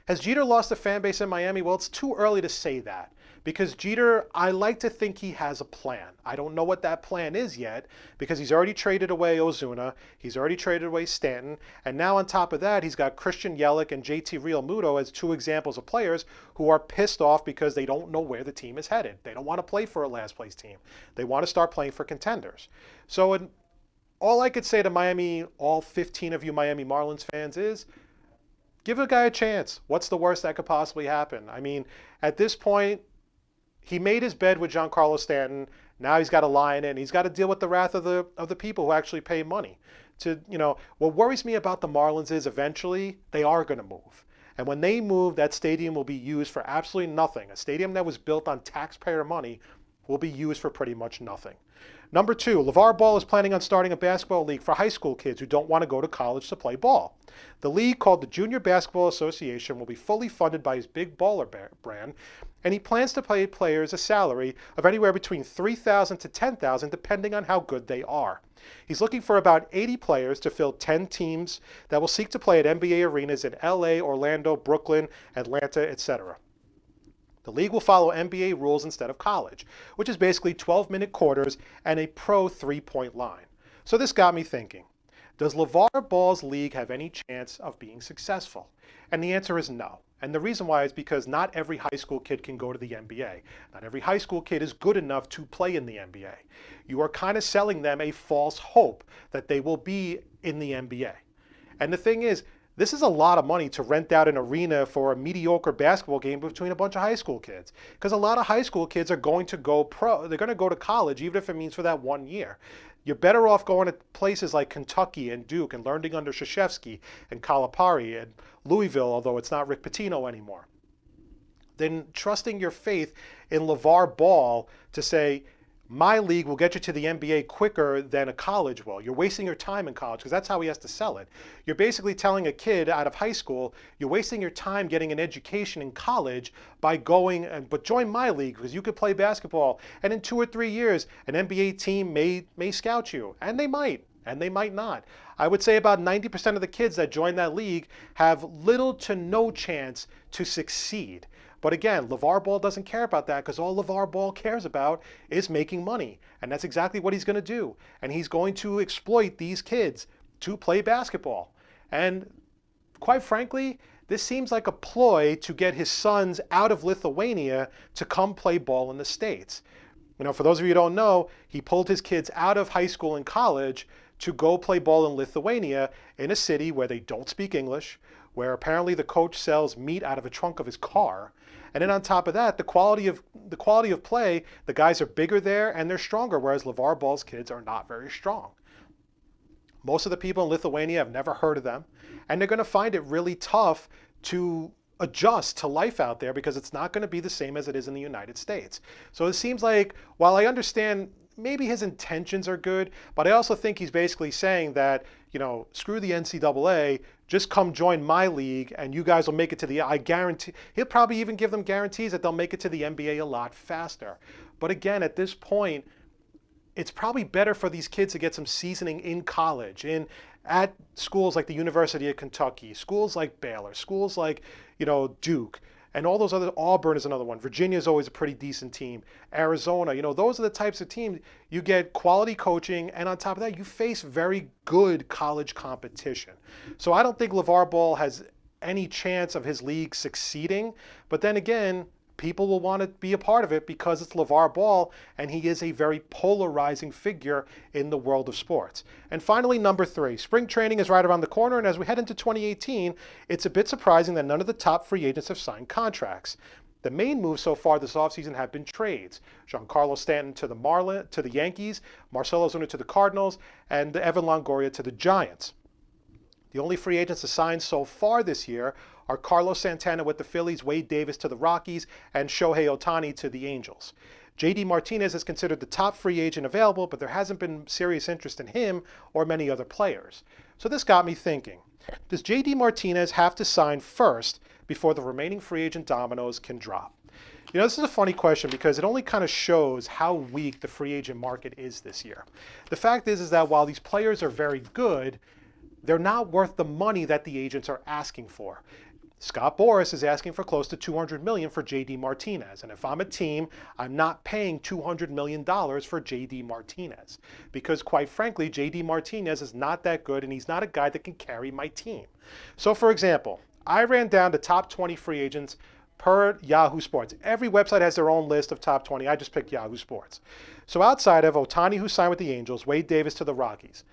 [SPEAKER 5] Has Jeter lost a fan base in Miami? Well, it's too early to say that, because Jeter, I like to think he has a plan. I don't know what that plan is yet, because he's already traded away Ozuna, he's already traded away Stanton, and now on top of that, he's got Christian Yelich and JT Realmuto as two examples of players who are pissed off because they don't know where the team is headed. They don't want to play for a last place team. They want to start playing for contenders. So all I could say to Miami, all 15 of you Miami Marlins fans, is give a guy a chance. What's the worst that could possibly happen? I mean, at this point, he made his bed with Giancarlo Stanton. Now he's got to lie in it, and he's got to deal with the wrath of the people who actually pay money. What worries me about the Marlins is eventually they are going to move. And when they move, that stadium will be used for absolutely nothing. A stadium that was built on taxpayer money will be used for pretty much nothing. Number 2, LeVar Ball is planning on starting a basketball league for high school kids who don't want to go to college to play ball. The league, called the Junior Basketball Association, will be fully funded by his Big Baller brand, and he plans to pay players a salary of anywhere between $3,000 to $10,000 depending on how good they are. He's looking for about 80 players to fill 10 teams that will seek to play at NBA arenas in LA, Orlando, Brooklyn, Atlanta, etc. The league will follow NBA rules instead of college, which is basically 12-minute quarters and a pro three-point line. So this got me thinking, does LeVar Ball's league have any chance of being successful? And the answer is no. And the reason why is because not every high school kid can go to the NBA. Not every high school kid is good enough to play in the NBA. You are kind of selling them a false hope that they will be in the NBA. And the thing is, this is a lot of money to rent out an arena for a mediocre basketball game between a bunch of high school kids. Because a lot of high school kids are going to go pro. They're going to go to college, even if it means for that 1 year. You're better off going to places like Kentucky and Duke and learning under Krzyzewski and Calipari and Louisville, although it's not Rick Pitino anymore, than trusting your faith in LeVar Ball to say, my league will get you to the NBA quicker than a college will. You're wasting your time in college, because that's how he has to sell it. You're basically telling a kid out of high school, you're wasting your time getting an education in college by but join my league, because you could play basketball, and in 2 or 3 years, an NBA team may scout you, and they might not. I would say about 90% of the kids that join that league have little to no chance to succeed. But again, LeVar Ball doesn't care about that, because all LeVar Ball cares about is making money. And that's exactly what he's going to do. And he's going to exploit these kids to play basketball. And quite frankly, this seems like a ploy to get his sons out of Lithuania to come play ball in the States. For those of you who don't know, he pulled his kids out of high school and college to go play ball in Lithuania, in a city where they don't speak English, where apparently the coach sells meat out of a trunk of his car. And then on top of that, the quality of play, the guys are bigger there and they're stronger, whereas LeVar Ball's kids are not very strong. Most of the people in Lithuania have never heard of them, and they're going to find it really tough to adjust to life out there, because it's not going to be the same as it is in the United States. So it seems like, while I understand maybe his intentions are good, but I also think he's basically saying that, screw the NCAA, just come join my league and you guys will make it to I guarantee, he'll probably even give them guarantees that they'll make it to the NBA a lot faster. But again, at this point, it's probably better for these kids to get some seasoning in college, at schools like the University of Kentucky, schools like Baylor, schools like, Duke, and all those other, Auburn is another one. Virginia is always a pretty decent team. Arizona, those are the types of teams you get quality coaching, and on top of that, you face very good college competition. So I don't think LeVar Ball has any chance of his league succeeding, but then again, people will want to be a part of it because it's LeVar Ball, and he is a very polarizing figure in the world of sports. And finally, number 3, spring training is right around the corner, and as we head into 2018, it's a bit surprising that none of the top free agents have signed contracts. The main moves so far this offseason have been trades. Giancarlo Stanton to the Yankees, Marcell Ozuna to the Cardinals, and Evan Longoria to the Giants. The only free agents assigned so far this year are Carlos Santana with the Phillies, Wade Davis to the Rockies, and Shohei Ohtani to the Angels. JD Martinez is considered the top free agent available, but there hasn't been serious interest in him or many other players. So this got me thinking, does JD Martinez have to sign first before the remaining free agent dominoes can drop? You know, this is a funny question because it only kind of shows how weak the free agent market is this year. The fact is that while these players are very good, they're not worth the money that the agents are asking for. Scott Boras is asking for close to $200 million for J.D. Martinez. And if I'm a team, I'm not paying $200 million for J.D. Martinez. Because quite frankly, J.D. Martinez is not that good and he's not a guy that can carry my team. So for example, I ran down the top 20 free agents per Yahoo Sports. Every website has their own list of top 20. I just picked Yahoo Sports. So outside of Ohtani, who signed with the Angels, Wade Davis to the Rockies,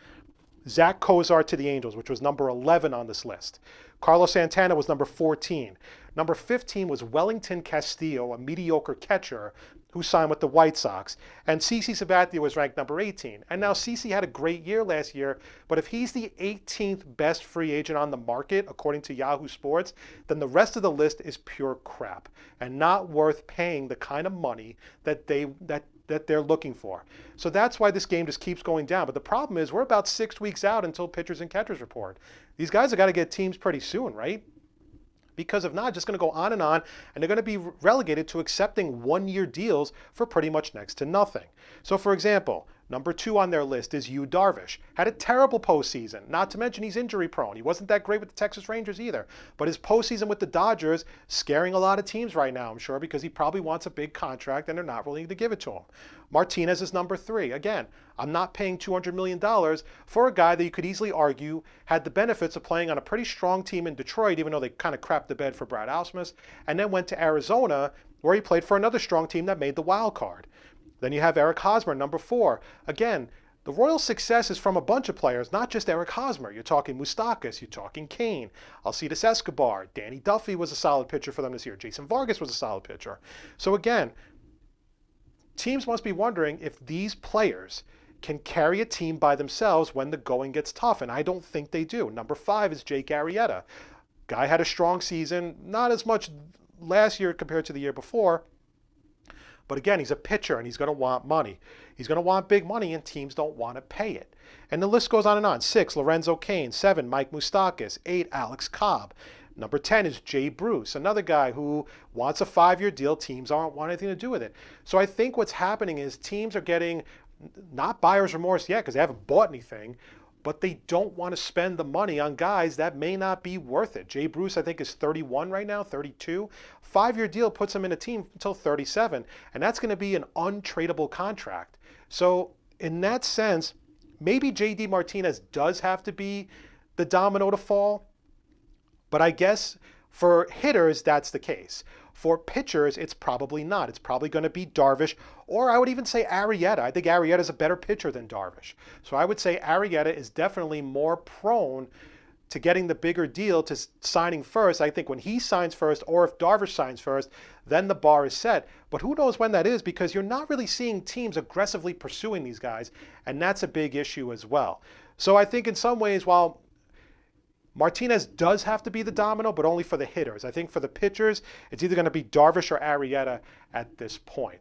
[SPEAKER 5] Zach Kozar to the Angels, which was number 11 on this list. Carlos Santana was number 14. Number 15 was Wellington Castillo, a mediocre catcher who signed with the White Sox. And CC Sabathia was ranked number 18. And now CC had a great year last year, but if he's the 18th best free agent on the market, according to Yahoo Sports, then the rest of the list is pure crap and not worth paying the kind of money that they're looking for. So that's why this game just keeps going down. But the problem is we're about 6 weeks out until pitchers and catchers report. These guys have got to get teams pretty soon, right? Because if not, just going to go on, and they're going to be relegated to accepting one-year deals for pretty much next to nothing. So for example, number 2 on their list is Yu Darvish. Had a terrible postseason, not to mention he's injury prone. He wasn't that great with the Texas Rangers either. But his postseason with the Dodgers, scaring a lot of teams right now, I'm sure, because he probably wants a big contract and they're not willing to give it to him. Martinez is number 3. Again, I'm not paying $200 million for a guy that you could easily argue had the benefits of playing on a pretty strong team in Detroit, even though they kind of crapped the bed for Brad Ausmus, and then went to Arizona, where he played for another strong team that made the wild card. Then you have Eric Hosmer, number 4. Again, the Royals' success is from a bunch of players, not just Eric Hosmer. You're talking Moustakas, you're talking Kane, Alcides Escobar, Danny Duffy was a solid pitcher for them this year, Jason Vargas was a solid pitcher. So again, teams must be wondering if these players can carry a team by themselves when the going gets tough, and I don't think they do. Number 5 is Jake Arrieta. Guy had a strong season, not as much last year compared to the year before, but again, he's a pitcher and he's going to want money. He's going to want big money and teams don't want to pay it. And the list goes on and on. 6, Lorenzo Cain. 7, Mike Moustakas. 8, Alex Cobb. Number 10 is Jay Bruce, another guy who wants a 5-year deal. Teams aren't want anything to do with it. So I think what's happening is teams are getting not buyer's remorse yet because they haven't bought anything, but they don't want to spend the money on guys that may not be worth it. Jay Bruce, I think, is 31 right now, 32. 5-year deal puts him in a team until 37, and that's going to be an untradeable contract. So in that sense, maybe J.D. Martinez does have to be the domino to fall, but I guess for hitters, that's the case. For pitchers, it's probably not. It's probably going to be Darvish, or I would even say Arrieta. I think Arrieta is a better pitcher than Darvish. So I would say Arrieta is definitely more prone to getting the bigger deal, to signing first. I think when he signs first, or if Darvish signs first, then the bar is set. But who knows when that is, because you're not really seeing teams aggressively pursuing these guys, and that's a big issue as well. So I think in some ways, while Martinez does have to be the domino, but only for the hitters. I think for the pitchers, it's either going to be Darvish or Arrieta at this point.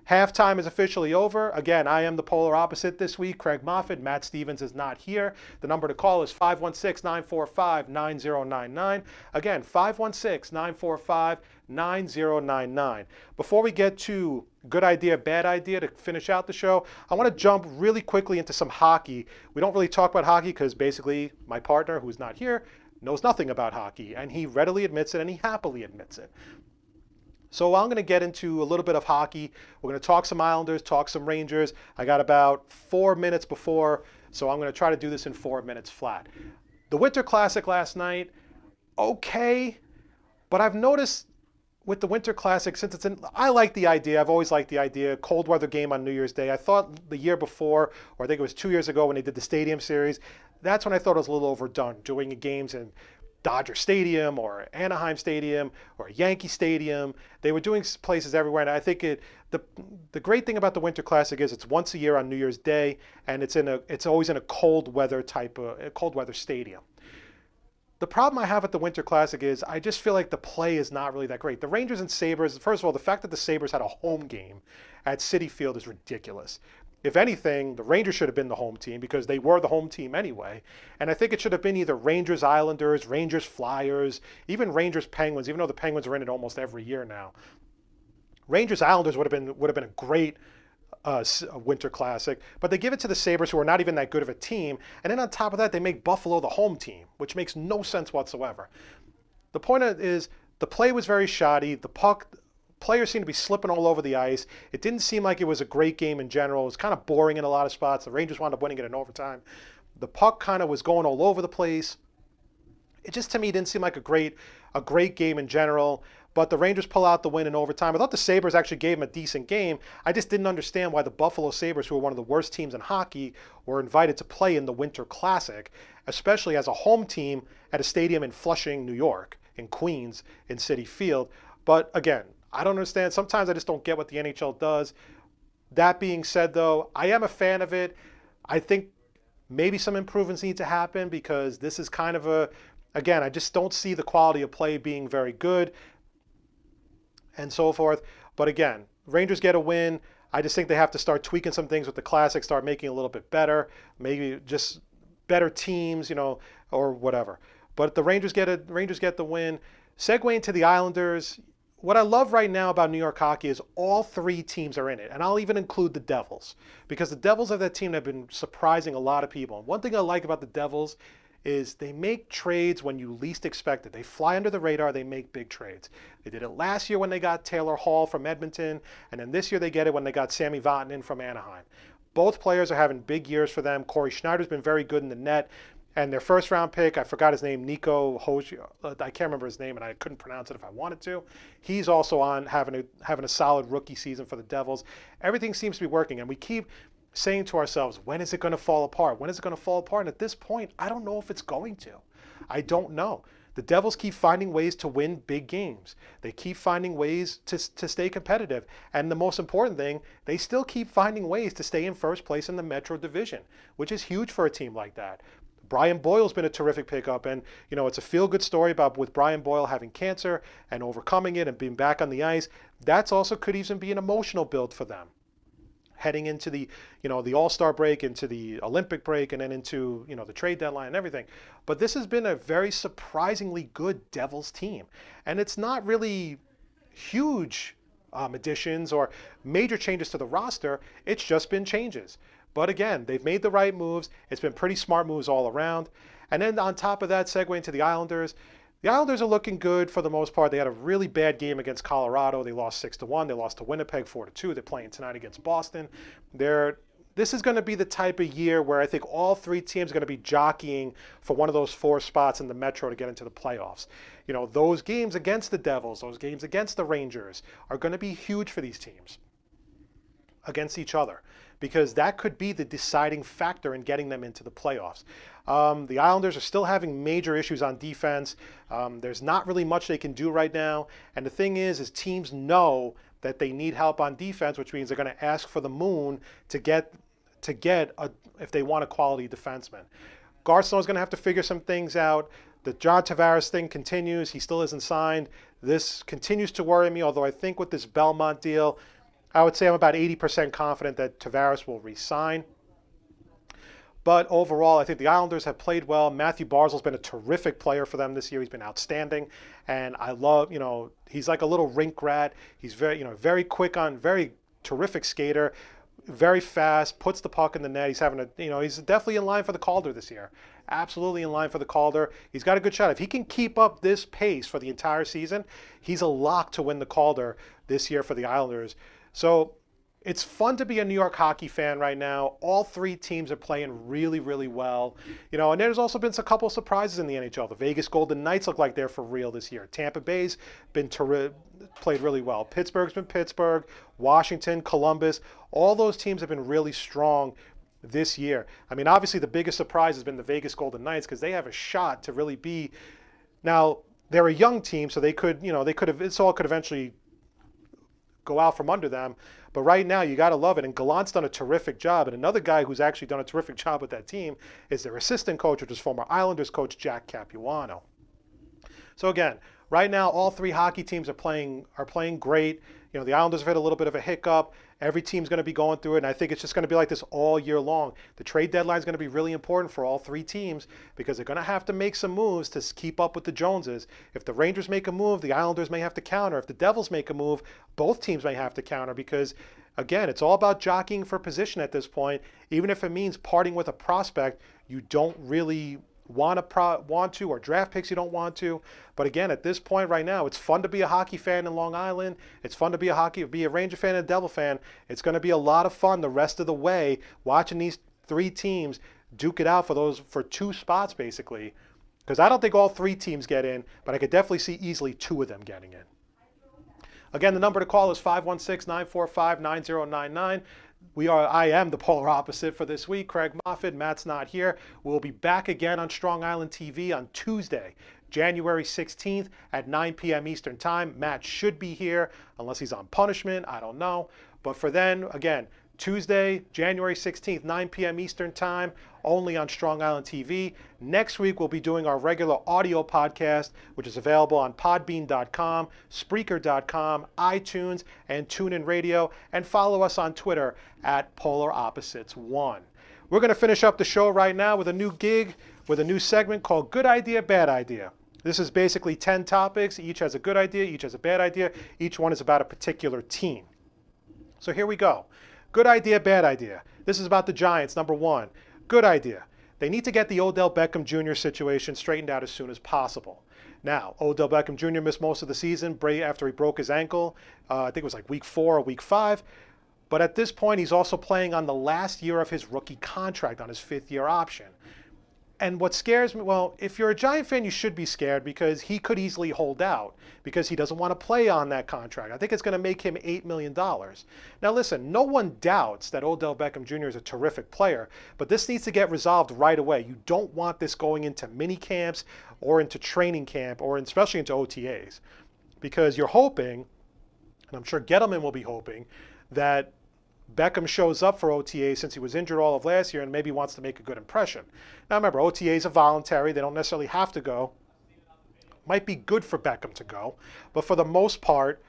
[SPEAKER 5] Halftime is officially over. Again, I am the polar opposite this week. Craig Moffitt, Matt Stevens is not here. The number to call is 516-945-9099. Again, 516-945-9099. Before we get to good idea, bad idea to finish out the show, I want to jump really quickly into some hockey. We don't really talk about hockey because basically my partner, who's not here, knows nothing about hockey, and he readily admits it and he happily admits it. So I'm going to get into a little bit of hockey. We're going to talk some Islanders, talk some Rangers. I got about 4 minutes before, so I'm going to try to do this in 4 minutes flat. The Winter Classic last night, okay, but I've noticed with the Winter Classic, since I like the idea, I've always liked the idea, cold weather game on New Year's Day. I thought the year before, or I think it was 2 years ago when they did the Stadium Series, that's when I thought it was a little overdone, doing games in Dodger Stadium or Anaheim Stadium or Yankee Stadium. They were doing places everywhere, and I think the great thing about the Winter Classic is it's once a year on New Year's Day, and it's always in a cold weather stadium. The problem I have with the Winter Classic is I just feel like the play is not really that great. The Rangers and Sabres, first of all, the fact that the Sabres had a home game at Citi Field is ridiculous. if anything, the Rangers should have been the home team because they were the home team anyway. And I think it should have been either Rangers Islanders, Rangers Flyers, even Rangers Penguins, even though the Penguins are in it almost every year now. Rangers Islanders would have been a great Winter Classic, but they give it to the Sabres, who are not even that good of a team. And then on top of that, they make Buffalo the home team, which makes no sense whatsoever. The point is, the play was very shoddy. The players seemed to be slipping all over the ice. It didn't seem like it was a great game in general. It was kind of boring in a lot of spots. The Rangers wound up winning it in overtime. The puck kind of was going all over the place. It just, to me, didn't seem like a great game in general. But the Rangers pull out the win in overtime. I thought the Sabres actually gave them a decent game. I just didn't understand why the Buffalo Sabres, who are one of the worst teams in hockey, were invited to play in the Winter Classic, especially as a home team at a stadium in Flushing, New York, in Queens, in Citi Field. But again, I don't understand. Sometimes I just don't get what the NHL does. That being said, though, I am a fan of it. I think maybe some improvements need to happen because this is kind of again, I just don't see the quality of play being very good and so forth. But again, Rangers get a win. I just think they have to start tweaking some things with the Classic, start making it a little bit better, maybe just better teams, or whatever. But the Rangers get the win. Segueing to the Islanders, what I love right now about New York hockey is all three teams are in it, and I'll even include the Devils, because the Devils are that team that have been surprising a lot of people. And one thing I like about the Devils is they make trades when you least expect it. They fly under the radar, they make big trades. They did it last year when they got Taylor Hall from Edmonton, and then this year they get it when they got Sami Vatanen from Anaheim. Both players are having big years for them. Corey Schneider's been very good in the net, and their first round pick, I forgot his name, Nico Hoji, I can't remember his name, and I couldn't pronounce it if I wanted to. He's also on having a solid rookie season for the Devils. Everything seems to be working, and we keep saying to ourselves, when is it going to fall apart? When is it going to fall apart? And at this point, I don't know if it's going to. I don't know. The Devils keep finding ways to win big games. They keep finding ways to stay competitive. And the most important thing, they still keep finding ways to stay in first place in the Metro Division, which is huge for a team like that. Brian Boyle's been a terrific pickup, and it's a feel-good story with Brian Boyle having cancer and overcoming it and being back on the ice. That's also could even be an emotional build for them, heading into the All-Star break, into the Olympic break, and then into the trade deadline and everything. But this has been a very surprisingly good Devils team, and it's not really huge additions or major changes to the roster. It's just been changes. But again, they've made the right moves. It's been pretty smart moves all around. And then on top of that, segueing to the Islanders. The Islanders are looking good for the most part. They had a really bad game against Colorado. They lost 6-1. They lost to Winnipeg 4-2. They're playing tonight against Boston. This is going to be the type of year where I think all three teams are going to be jockeying for one of those four spots in the Metro to get into the playoffs. Those games against the Devils, those games against the Rangers are going to be huge for these teams against each other, because that could be the deciding factor in getting them into the playoffs. The Islanders are still having major issues on defense. There's not really much they can do right now. And the thing is teams know that they need help on defense, which means they're going to ask for the moon to get if they want a quality defenseman. Garceau is going to have to figure some things out. The John Tavares thing continues. He still isn't signed. This continues to worry me, although I think with this Belmont deal, I would say I'm about 80% confident that Tavares will re-sign. But overall, I think the Islanders have played well. Matthew Barzal's been a terrific player for them this year. He's been outstanding. And I love, he's like a little rink rat. He's very, very quick very terrific skater, very fast, puts the puck in the net. He's he's definitely in line for the Calder this year. Absolutely in line for the Calder. He's got a good shot. If he can keep up this pace for the entire season, he's a lock to win the Calder this year for the Islanders. So it's fun to be a New York hockey fan right now. All three teams are playing really, really well. And there's also been a couple of surprises in the NHL. The Vegas Golden Knights look like they're for real this year. Tampa Bay's been played really well. Pittsburgh's been Pittsburgh. Washington, Columbus, all those teams have been really strong this year. I mean, obviously the biggest surprise has been the Vegas Golden Knights, because they have a shot to really be. Now, they're a young team, so this all could eventually go out from under them. But right now, you got to love it. And Gallant's done a terrific job. And another guy who's actually done a terrific job with that team is their assistant coach, which is former Islanders coach Jack Capuano. So again, right now, all three hockey teams are playing great. You know, the Islanders have had a little bit of a hiccup. Every team's going to be going through it, and I think it's just going to be like this all year long. The trade deadline is going to be really important for all three teams because they're going to have to make some moves to keep up with the Joneses. If the Rangers make a move, the Islanders may have to counter. If the Devils make a move, both teams may have to counter because, again, it's all about jockeying for position at this point. Even if it means parting with a prospect you don't really want to, or draft picks you don't want to. But again, at this point right now, it's fun to be a hockey fan in Long Island. It's fun to be a Ranger fan and a Devil fan. It's going to be a lot of fun the rest of the way watching these three teams duke it out for two spots basically. Because I don't think all three teams get in, but I could definitely see easily two of them getting in. Again, the number to call is 516-945-9099. I am the polar opposite for this week. Craig Moffitt, Matt's not here. We'll be back again on Strong Island TV on Tuesday, January 16th at 9 p.m. Eastern Time. Matt should be here unless he's on punishment. I don't know. But for then, again, Tuesday, January 16th, 9 p.m. Eastern Time, only on Strong Island TV. Next week, we'll be doing our regular audio podcast, which is available on podbean.com, Spreaker.com, iTunes, and TuneIn Radio. And follow us on Twitter at PolarOpposites1. We're going to finish up the show right now with a new gig, with a new segment called Good Idea, Bad Idea. This is basically 10 topics. Each has a good idea, each has a bad idea. Each one is about a particular team. So here we go. Good idea, bad idea. This is about the Giants, number one. Good idea. They need to get the Odell Beckham Jr. situation straightened out as soon as possible. Now, Odell Beckham Jr. missed most of the season after he broke his ankle. I think it was like week 4 or week 5. But at this point, he's also playing on the last year of his rookie contract on his 5th-year option. And what scares me, well, if you're a Giant fan, you should be scared because he could easily hold out because he doesn't want to play on that contract. I think it's going to make him $8 million. Now listen, no one doubts that Odell Beckham Jr. is a terrific player, but this needs to get resolved right away. You don't want this going into mini camps or into training camp or especially into OTAs because you're hoping, and I'm sure Gettleman will be hoping, that Beckham shows up for OTA since he was injured all of last year and maybe wants to make a good impression. Now remember, OTAs are voluntary. They don't necessarily have to go. Might be good for Beckham to go. But for the most part,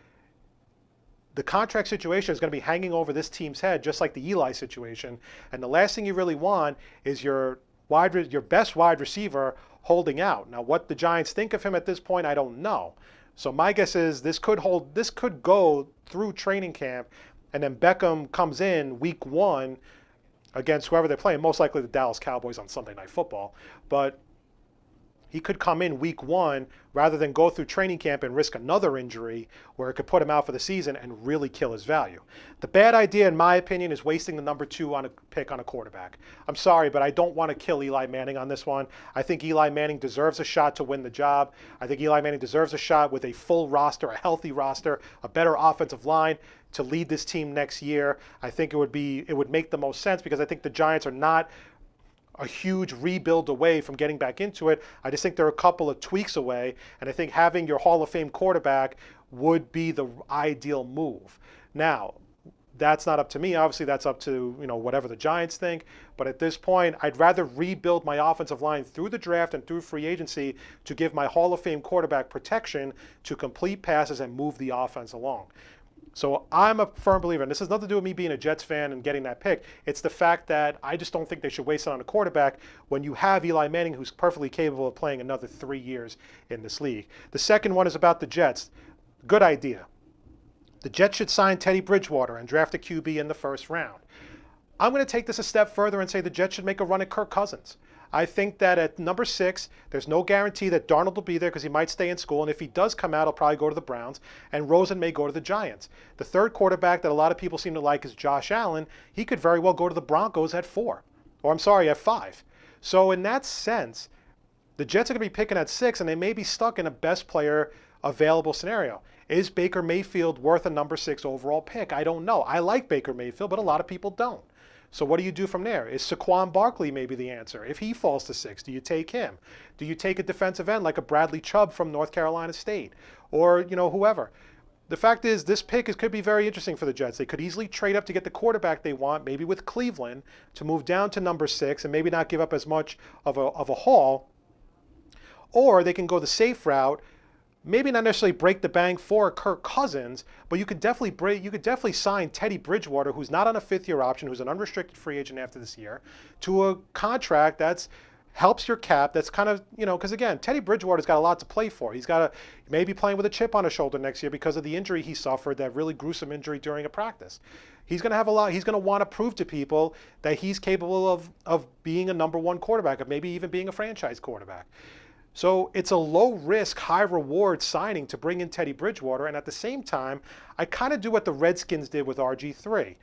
[SPEAKER 5] the contract situation is going to be hanging over this team's head just like the Eli situation. And the last thing you really want is your best wide receiver holding out. Now what the Giants think of him at this point, I don't know. So my guess is this could go through training camp. And then Beckham comes in week 1 against whoever they're playing, most likely the Dallas Cowboys on Sunday Night Football. But he could come in week 1 rather than go through training camp and risk another injury where it could put him out for the season and really kill his value. The bad idea, in my opinion, is wasting the number 2 on a pick on a quarterback. I'm sorry, but I don't want to kill Eli Manning on this one. I think Eli Manning deserves a shot to win the job. I think Eli Manning deserves a shot with a full roster, a healthy roster, a better offensive line to lead this team next year. I think it would make the most sense because I think the Giants are not a huge rebuild away from getting back into it. I just think they're a couple of tweaks away, and I think having your Hall of Fame quarterback would be the ideal move. Now, that's not up to me. Obviously, that's up to whatever the Giants think. But at this point, I'd rather rebuild my offensive line through the draft and through free agency to give my Hall of Fame quarterback protection to complete passes and move the offense along. So I'm a firm believer, and this has nothing to do with me being a Jets fan and getting that pick. It's the fact that I just don't think they should waste it on a quarterback when you have Eli Manning, who's perfectly capable of playing another 3 years in this league. The second one is about the Jets. Good idea. The Jets should sign Teddy Bridgewater and draft a QB in the first round. I'm going to take this a step further and say the Jets should make a run at Kirk Cousins. I think that at number 6, there's no guarantee that Darnold will be there because he might stay in school. And if he does come out, he'll probably go to the Browns. And Rosen may go to the Giants. The third quarterback that a lot of people seem to like is Josh Allen. He could very well go to the Broncos at 4. Or I'm sorry, at 5. So in that sense, the Jets are going to be picking at 6, and they may be stuck in a best player available scenario. Is Baker Mayfield worth a number 6 overall pick? I don't know. I like Baker Mayfield, but a lot of people don't. So what do you do from there? Is Saquon Barkley maybe the answer? If he falls to 6, do you take him? Do you take a defensive end like a Bradley Chubb from North Carolina State? Or, whoever. The fact is, this pick could be very interesting for the Jets. They could easily trade up to get the quarterback they want, maybe with Cleveland, to move down to number 6 and maybe not give up as much of a haul. Or they can go the safe route, maybe not necessarily break the bank for Kirk Cousins, but you could definitely sign Teddy Bridgewater, who's not on a 5th-year option, who's an unrestricted free agent after this year, to a contract that's helps your cap. That's kind of, because again, Teddy Bridgewater's got a lot to play for. He's got maybe playing with a chip on his shoulder next year because of the injury he suffered, that really gruesome injury during a practice. He's going to have a lot. He's going to want to prove to people that he's capable of being a number 1 quarterback, of maybe even being a franchise quarterback. So it's a low risk, high reward signing to bring in Teddy Bridgewater. And at the same time, I kind of do what the Redskins did with RG3.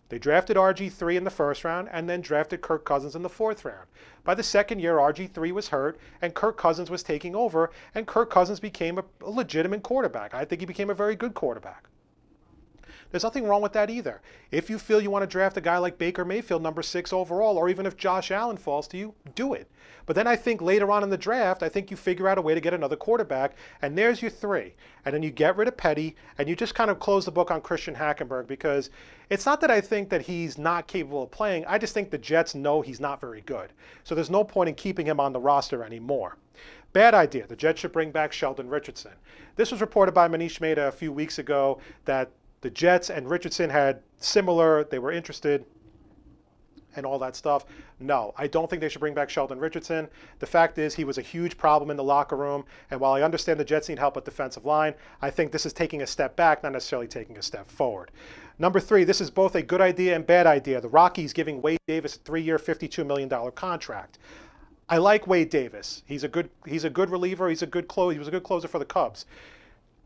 [SPEAKER 5] They drafted RG3 in the 1st round and then drafted Kirk Cousins in the 4th round. By the 2nd year, RG3 was hurt and Kirk Cousins was taking over, and Kirk Cousins became a legitimate quarterback. I think he became a very good quarterback. There's nothing wrong with that either. If you feel you want to draft a guy like Baker Mayfield, number 6 overall, or even if Josh Allen falls to you, do it. But then I think later on in the draft, I think you figure out a way to get another quarterback, and there's your 3. And then you get rid of Petty, and you just kind of close the book on Christian Hackenberg, because it's not that I think that he's not capable of playing. I just think the Jets know he's not very good. So there's no point in keeping him on the roster anymore. Bad idea. The Jets should bring back Sheldon Richardson. This was reported by Manish Mehta a few weeks ago that the Jets and Richardson had they were interested and all that stuff. No, I don't think they should bring back Sheldon Richardson. The fact is he was a huge problem in the locker room, and while I understand the Jets need help at defensive line, I think this is taking a step back, not necessarily taking a step forward. Number 3, this is both a good idea and bad idea. The Rockies giving Wade Davis a 3-year, $52 million contract. I like Wade Davis. He's a good reliever. He was a good closer for the Cubs.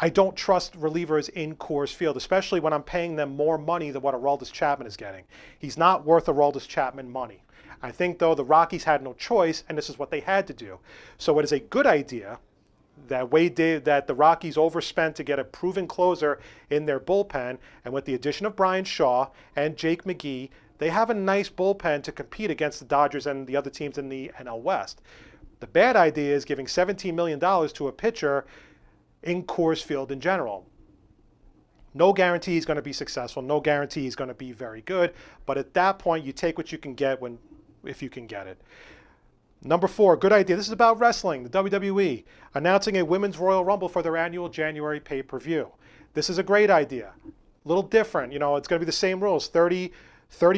[SPEAKER 5] I don't trust relievers in Coors Field, especially when I'm paying them more money than what Aroldis Chapman is getting. He's not worth Aroldis Chapman money. I think, though, the Rockies had no choice, and this is what they had to do. So it is a good idea that that the Rockies overspent to get a proven closer in their bullpen, and with the addition of Brian Shaw and Jake McGee, they have a nice bullpen to compete against the Dodgers and the other teams in the NL West. The bad idea is giving $17 million to a pitcher in Coors Field in general. No guarantee he's going to be successful. No guarantee he's going to be very good. But at that point, you take what you can get if you can get it. Number 4, good idea. This is about wrestling. The WWE announcing a Women's Royal Rumble for their annual January pay-per-view. This is a great idea. A little different. It's going to be the same rules. 30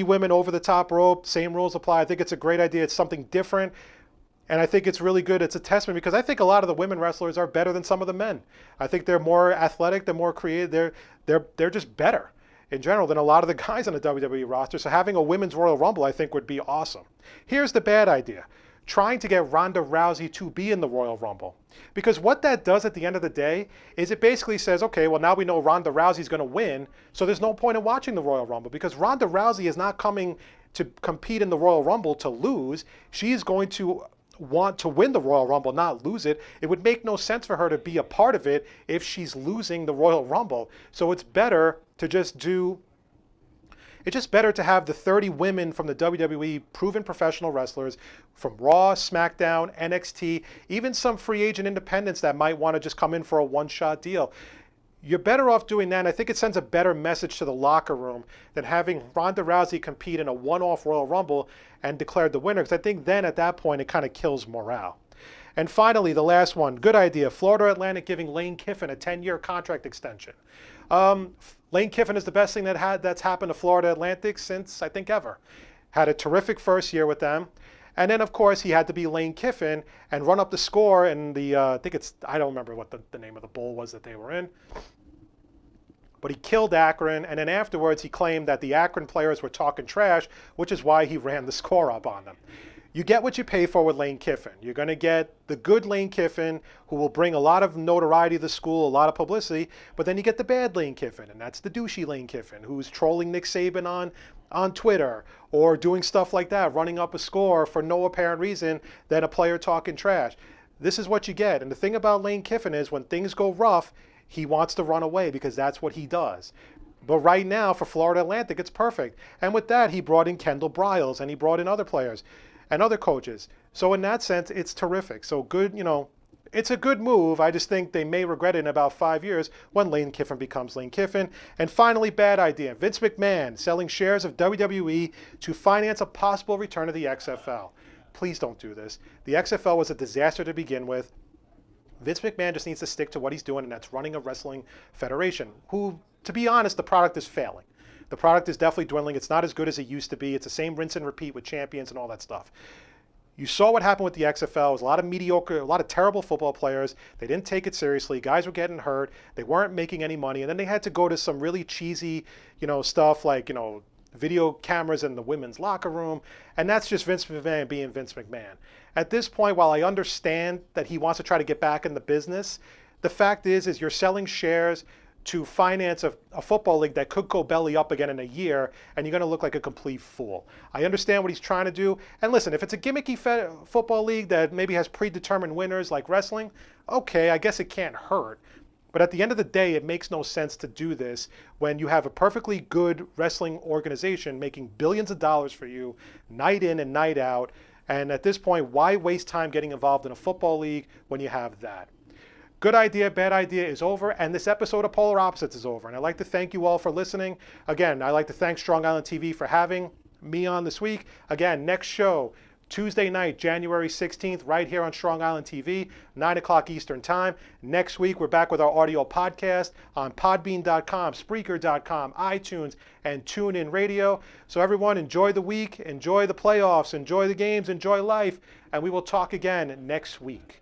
[SPEAKER 5] women over the top rope. Same rules apply. I think it's a great idea. It's something different. And I think it's really good. It's a testament, because I think a lot of the women wrestlers are better than some of the men. I think they're more athletic, they're more creative, they're just better in general than a lot of the guys on the WWE roster. So having a Women's Royal Rumble, I think, would be awesome. Here's the bad idea. Trying to get Ronda Rousey to be in the Royal Rumble. Because what that does at the end of the day is it basically says, okay, well, now we know Ronda Rousey's going to win, so there's no point in watching the Royal Rumble, because Ronda Rousey is not coming to compete in the Royal Rumble to lose. She's going to want to win the Royal Rumble, not lose it. It would make no sense for her to be a part of it if she's losing the Royal Rumble. So it's better to have the 30 women from the WWE, proven professional wrestlers from Raw, SmackDown, NXT, even some free agent independents that might want to just come in for a one-shot deal. You're better off doing that, and I think it sends a better message to the locker room than having Ronda Rousey compete in a one-off Royal Rumble and declared the winner, because I think then at that point it kind of kills morale. And finally, the last one, good idea. Florida Atlantic giving Lane Kiffin a 10-year contract extension. Lane Kiffin is the best thing that's happened to Florida Atlantic since, I think, ever. Had a terrific first year with them. And then, of course, he had to be Lane Kiffin and run up the score in the, I don't remember what the name of the bowl was that they were in. But he killed Akron, and then afterwards he claimed that the Akron players were talking trash, which is why he ran the score up on them. You get what you pay for with Lane Kiffin. You're going to get the good Lane Kiffin, who will bring a lot of notoriety to the school, a lot of publicity, but then you get the bad Lane Kiffin, and that's the douchey Lane Kiffin, who's trolling Nick Saban on Twitter, or doing stuff like that, running up a score for no apparent reason than a player talking trash. This is what you get. And the thing about Lane Kiffin is when things go rough, he wants to run away, because that's what he does. But right now, for Florida Atlantic, it's perfect. And with that, he brought in Kendall Briles, and he brought in other players and other coaches. So in that sense, it's terrific. So good, it's a good move. I just think they may regret it in about 5 years when Lane Kiffin becomes Lane Kiffin. And finally, bad idea. Vince McMahon selling shares of WWE to finance a possible return of the XFL. Please don't do this. The XFL was a disaster to begin with. Vince McMahon just needs to stick to what he's doing, and that's running a wrestling federation, who, to be honest, the product is failing. The product is definitely dwindling. It's not as good as it used to be. It's the same rinse and repeat with champions and all that stuff. You saw what happened with the XFL. It was a lot of mediocre, a lot of terrible football players. They didn't take it seriously. Guys were getting hurt. They weren't making any money. And then they had to go to some really cheesy, stuff like, video cameras in the women's locker room. And that's just Vince McMahon being Vince McMahon. At this point, while I understand that he wants to try to get back in the business, the fact is you're selling shares to finance a football league that could go belly up again in a year, and you're going to look like a complete fool. I understand what he's trying to do. And listen, if it's a gimmicky football league that maybe has predetermined winners like wrestling, okay, I guess it can't hurt. But at the end of the day, it makes no sense to do this when you have a perfectly good wrestling organization making billions of dollars for you night in and night out. And at this point, why waste time getting involved in a football league when you have that? Good idea, bad idea is over, and this episode of Polar Opposites is over. And I'd like to thank you all for listening. Again, I'd like to thank Strong Island TV for having me on this week. Again, next show, Tuesday night, January 16th, right here on Strong Island TV, 9 o'clock Eastern Time. Next week, we're back with our audio podcast on podbean.com, Spreaker.com, iTunes, and TuneIn Radio. So everyone, enjoy the week, enjoy the playoffs, enjoy the games, enjoy life, and we will talk again next week.